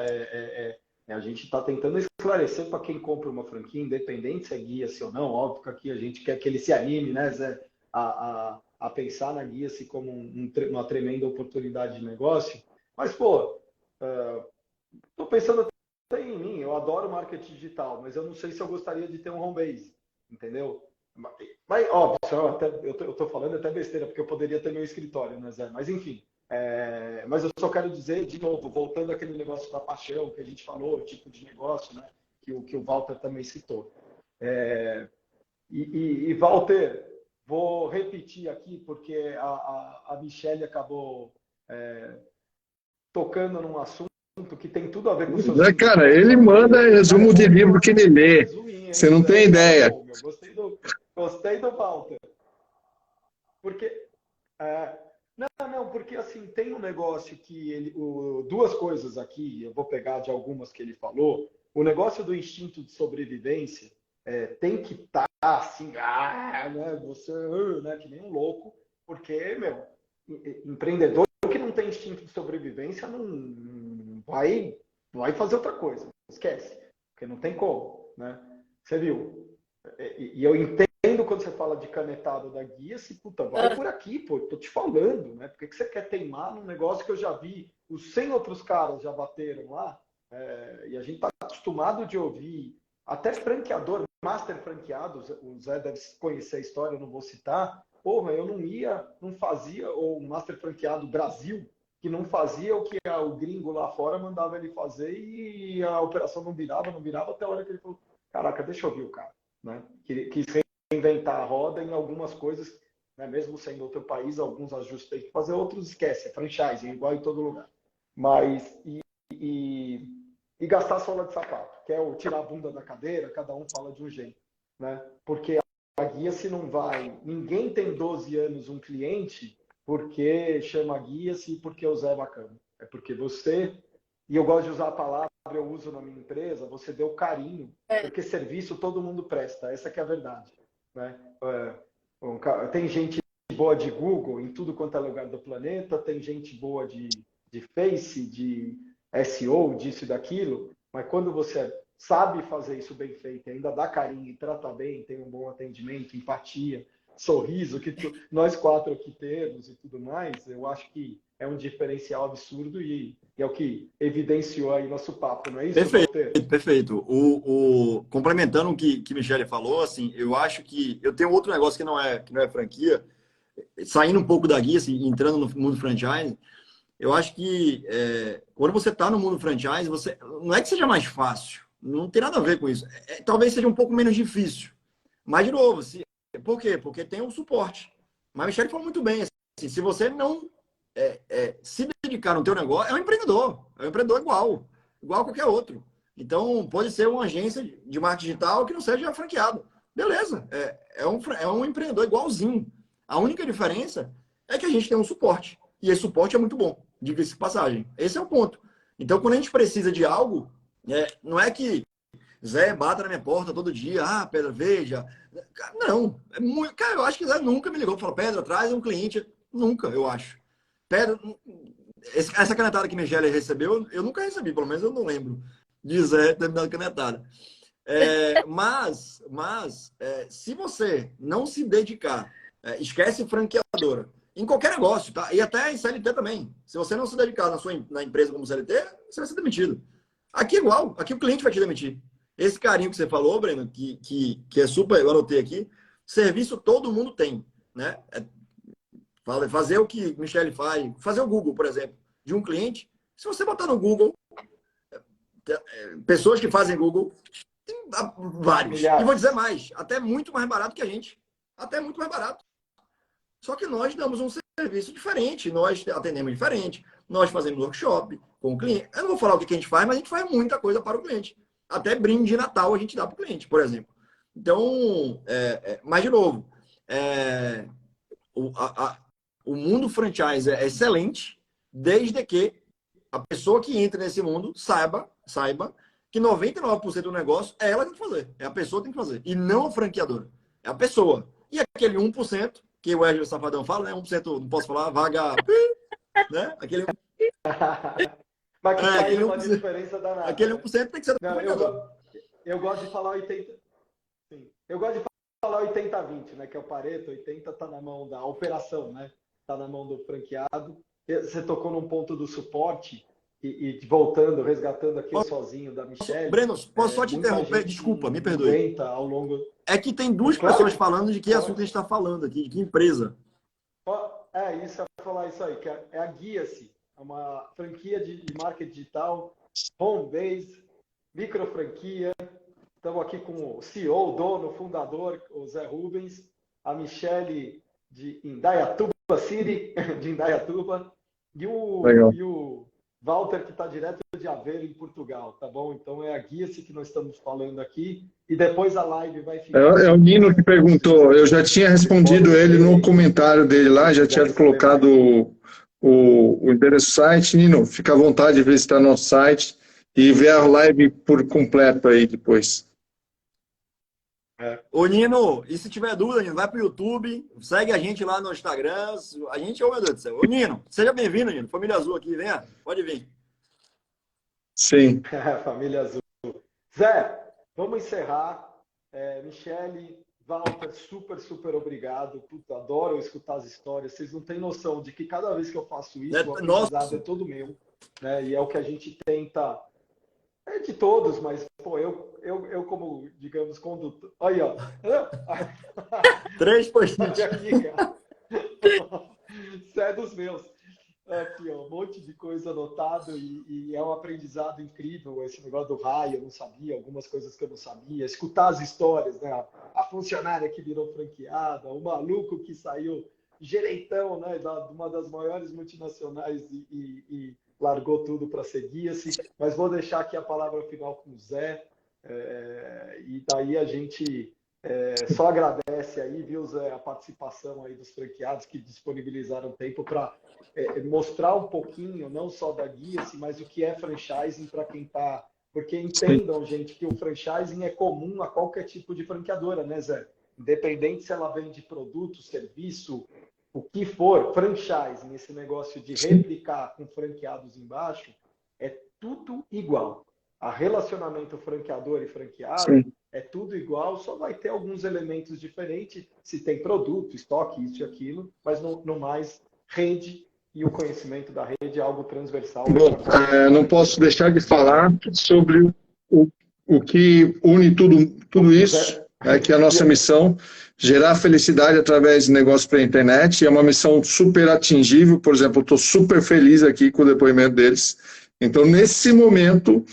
a gente está tentando esclarecer para quem compra uma franquia, independente se é guia-se ou não, óbvio que aqui a gente quer que ele se anime, né, Zé, a pensar na guia-se como uma tremenda oportunidade de negócio, mas, pô, tô pensando até em mim, eu adoro marketing digital, mas eu não sei se eu gostaria de ter um home base, entendeu? Mas, óbvio, eu tô falando até besteira, porque eu poderia ter meu escritório, né, Zé? Mas, enfim. Mas eu só quero dizer, de novo, voltando àquele negócio da paixão que a gente falou, o tipo de negócio, né? Que o Walter também citou. E Walter, vou repetir aqui, porque a Michele acabou tocando num assunto que tem tudo a ver com o seu Cara, ele manda resumo de livro que ele lê. Você não tem ideia. Gostei do Walter. Porque não, porque assim, tem um negócio que duas coisas aqui, eu vou pegar de algumas que ele falou. O negócio do instinto de sobrevivência tem que estar assim, né, você, né, que nem um louco, porque, meu, empreendedor que não tem instinto de sobrevivência não vai fazer outra coisa, esquece. porque não tem como, né? Você viu? E eu entendo quando você fala de canetada da guia, se puta, vai por aqui, pô, tô te falando, né? Por que você quer teimar num negócio que eu já vi, os 100 outros caras já bateram lá, e a gente tá acostumado de ouvir, até franqueador, master franqueado, o Zé deve conhecer a história, eu não vou citar, porra, eu não fazia, ou o master franqueado Brasil, que não fazia o que o gringo lá fora mandava ele fazer e a operação não virava até a hora que ele falou, caraca, deixa eu ouvir o cara, né? Quis reinventar a roda em algumas coisas, né? Mesmo sendo outro país, alguns ajustes tem que fazer, outros esquece, é franchise, igual em todo lugar. Mas, e gastar sola de sapato, que é o tirar a bunda da cadeira, cada um fala de um jeito, né? Porque a guia se não vai, ninguém tem 12 anos um cliente porque chama guia-se e porque o Zé é bacana. É porque você, e eu gosto de usar a palavra, eu uso na minha empresa, você deu carinho, porque serviço todo mundo presta, essa que é a verdade, né? Tem gente boa de Google em tudo quanto é lugar do planeta, tem gente boa de Face, de SEO, disso e daquilo, mas quando você sabe fazer isso bem feito, ainda dá carinho e trata bem, tem um bom atendimento, empatia, sorriso, que nós 4 aqui temos e tudo mais, eu acho que é um diferencial absurdo e é o que evidenciou aí nosso papo, não é isso? Perfeito. Complementando o que Michele falou, assim, eu acho que eu tenho outro negócio que não é franquia, saindo um pouco da guia, assim, entrando no mundo franchise. Eu acho que quando você está no mundo franchise, não é que seja mais fácil, não tem nada a ver com isso. Talvez seja um pouco menos difícil. Mas, de novo, por quê? Porque tem um suporte. Mas a Michele falou muito bem, assim, se você não se dedicar no teu negócio, é um empreendedor igual a qualquer outro. Então, pode ser uma agência de marketing digital que não seja franqueado. Beleza, é um empreendedor igualzinho. A única diferença é que a gente tem um suporte. E esse suporte é muito bom, diga-se de passagem. Esse é o ponto. Então, quando a gente precisa de algo, não é que Zé bata na minha porta todo dia, Pedra, veja. Não, cara, eu acho que Zé nunca me ligou e falou, Pedra, traz um cliente. Nunca, eu acho. Pedra, essa canetada que a Michele recebeu, eu nunca recebi, pelo menos eu não lembro de Zé ter me dado canetada. Mas se você não se dedicar, esquece franqueadora, em qualquer negócio, tá? E até em CLT também. Se você não se dedicar na empresa como CLT, você vai ser demitido. Aqui é igual, aqui o cliente vai te demitir. Esse carinho que você falou, Breno, que é super, eu anotei aqui, serviço todo mundo tem, né? Fazer o que Michele faz, fazer o Google, por exemplo, de um cliente. Se você botar no Google, pessoas que fazem Google, tem vários. E vou dizer mais, até muito mais barato que a gente. Até muito mais barato. Só que nós damos um serviço diferente, nós atendemos diferente, nós fazemos workshop com o cliente. Eu não vou falar o que a gente faz, mas a gente faz muita coisa para o cliente. Até brinde de Natal a gente dá para o cliente, por exemplo. Então, mas de novo, o mundo franchise é excelente, desde que a pessoa que entra nesse mundo saiba que 99% do negócio é ela que tem que fazer. É a pessoa que tem que fazer. E não a franqueadora. É a pessoa. E aquele 1%, que o Wesley Safadão fala, né? 1%, não posso falar, vaga... né? Aquele... Mas que faz uma diferença danada. Aquele 1% tem que ser da franqueadora. Eu gosto de falar 80... Sim. Eu gosto de falar 80-20, né? Que é o Pareto. 80 está na mão da operação, né? Está na mão do franqueado. Você tocou num ponto do suporte e voltando, resgatando aqui sozinho da Michele. Breno, posso só te interromper? Desculpa, me perdoe. Ao longo... É que tem duas pessoas falando de que assunto a gente está falando aqui, de que empresa. Isso, eu ia falar isso aí, que é a Guia-se, é uma franquia de marketing digital, home base, micro franquia. Estamos aqui com o CEO, o dono, o fundador, o Zé Rubens, a Michele de Indaiatuba City, de Indaiatuba, e o Walter, que está direto de Aveiro, em Portugal, tá bom? Então é a Guia-se que nós estamos falando aqui, e depois a live vai ficar... É o Nino que perguntou, eu já tinha respondido ele no comentário dele lá, já tinha colocado o endereço do site. Nino, fica à vontade de visitar nosso site e ver a live por completo aí depois. Ô Nino, e se tiver dúvida, Nino, vai pro YouTube, segue a gente lá no Instagram, a gente, meu Deus do céu. Ô Nino, seja bem-vindo, Nino, Família Azul aqui, venha, pode vir. Sim. Família Azul. Zé, vamos encerrar. Michele, Walter, super, super obrigado. Puta, adoro escutar as histórias. Vocês não têm noção de que cada vez que eu faço isso, o aprendizado é todo meu. Né? E é o que a gente tenta. É de todos, mas pô, eu como, digamos, condutor. Aí, ó. 3 post-its. Isso é dos meus. Aqui, ó, um monte de coisa anotado e é um aprendizado incrível esse negócio do raio, eu não sabia, algumas coisas que eu não sabia, escutar as histórias, né? A funcionária que virou franqueada, o maluco que saiu gereitão, né, de uma das maiores multinacionais e largou tudo para seguir-se, mas vou deixar aqui a palavra final com o Zé, e daí a gente só agradece aí, viu, Zé, a participação aí dos franqueados que disponibilizaram tempo para mostrar um pouquinho, não só da Guia-se, mas o que é franchising para quem está... Porque entendam, gente, que o franchising é comum a qualquer tipo de franqueadora, né, Zé? Independente se ela vende produto, serviço, o que for, franchising, esse negócio de replicar com franqueados embaixo, é tudo igual. A relacionamento franqueador e franqueado Sim. é tudo igual, só vai ter alguns elementos diferentes, se tem produto, estoque, isso e aquilo, mas no mais, rede e o conhecimento da rede é algo transversal. Bom, não posso deixar de falar sobre o que une tudo isso, que é a nossa missão, gerar felicidade através de negócios pela internet. É uma missão super atingível, por exemplo, eu estou super feliz aqui com o depoimento deles. Então, nesse momento,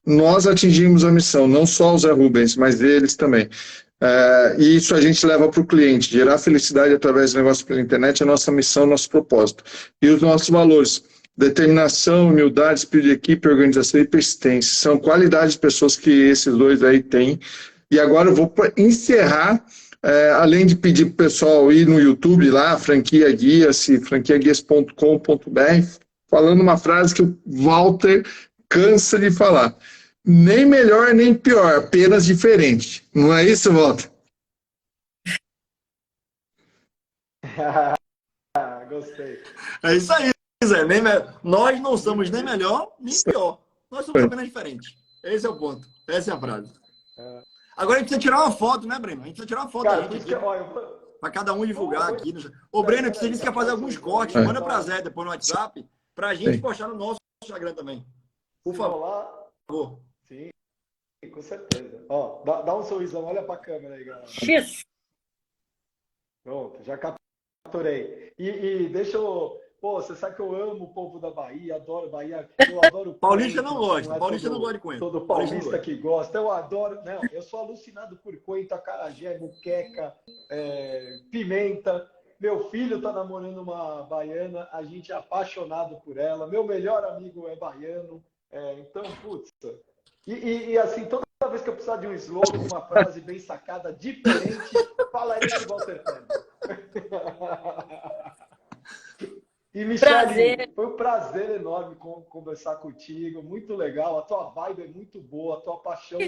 nós atingimos a missão, não só o Zé Rubens, mas eles também. E isso a gente leva para o cliente, gerar felicidade através de negócios pela internet é a nossa missão, nosso propósito. E os nossos valores, determinação, humildade, espírito de equipe, organização e persistência, são qualidades de pessoas que esses dois aí têm. E agora eu vou encerrar, além de pedir para o pessoal ir no YouTube lá, Franquia Guia-se, franquiaguias.com.br, falando uma frase que o Walter cansa de falar. Nem melhor, nem pior, apenas diferente. Não é isso, Walter? Gostei. É isso aí, Zé. Nós não somos nem melhor, nem pior. Nós somos apenas diferentes. Esse é o ponto. Essa é a frase. Agora a gente precisa tirar uma foto, né, Breno? A gente precisa tirar uma foto para cada um divulgar aqui. Ô, Breno, que você disse que ia fazer alguns cortes, manda para Zé depois no WhatsApp, para a gente postar no nosso Instagram também. Por favor. Sim, com certeza. Ó, dá um sorrisão, olha para a câmera aí, galera. X. Pronto, já capturei. E deixa eu... Pô, você sabe que eu amo o povo da Bahia, adoro Bahia, eu adoro... Paulista não gosta, Paulista não gosta de coentro. Todo paulista que gosta, eu adoro... Não, eu sou alucinado por coentro, acarajé, muqueca, pimenta. Meu filho tá namorando uma baiana, a gente é apaixonado por ela. Meu melhor amigo é baiano. Então, putz... E assim, toda vez que eu precisar de um slogan, uma frase bem sacada, diferente, falarei de Walter Fernandes. E, Michele, foi um prazer enorme conversar contigo, muito legal, a tua vibe é muito boa, a tua paixão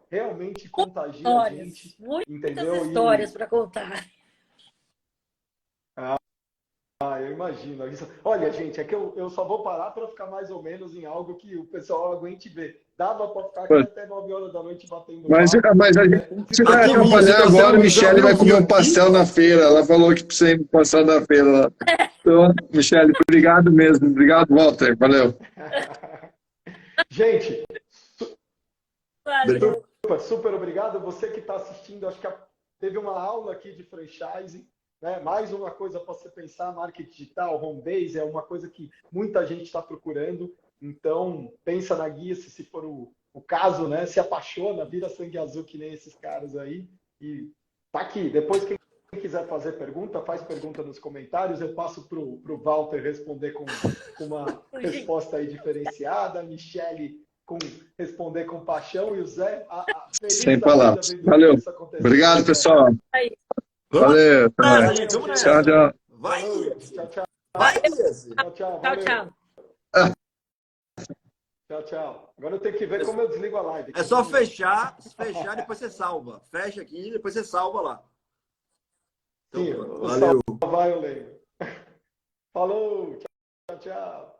realmente contagia a gente. Muitas histórias para contar. Eu imagino. Olha, gente, é que eu só vou parar para ficar mais ou menos em algo que o pessoal aguente ver. Dava para ficar aqui até 9 horas da noite batendo Mas a gente vai atrapalhar agora, o Michele vai comer um pastel na feira. Ela falou que precisa ir no pastel da feira lá. Então, Michele, obrigado mesmo. Obrigado, Walter. Valeu. Gente, Valeu. super obrigado. Você que está assistindo, acho que teve uma aula aqui de franchising. Né? Mais uma coisa para você pensar, marketing digital, home base, é uma coisa que muita gente está procurando. Então, pensa na guia, se for o caso, né? Se apaixona, vira sangue azul que nem esses caras aí. E tá aqui. Depois, quem quiser fazer pergunta, faz pergunta nos comentários. Eu passo para o Walter responder com uma resposta aí diferenciada. A Michele responder com paixão. E o Zé, sem palavras. Valeu. Obrigado, pessoal. Valeu. Tchau, tchau. Vai. Tchau. Vai. Tchau. Tchau. Agora eu tenho que ver como eu desligo a live. É só fechar, depois você salva. Fecha aqui, depois você salva lá. Sim, então, valeu. Vai, eu leio. Falou. Tchau.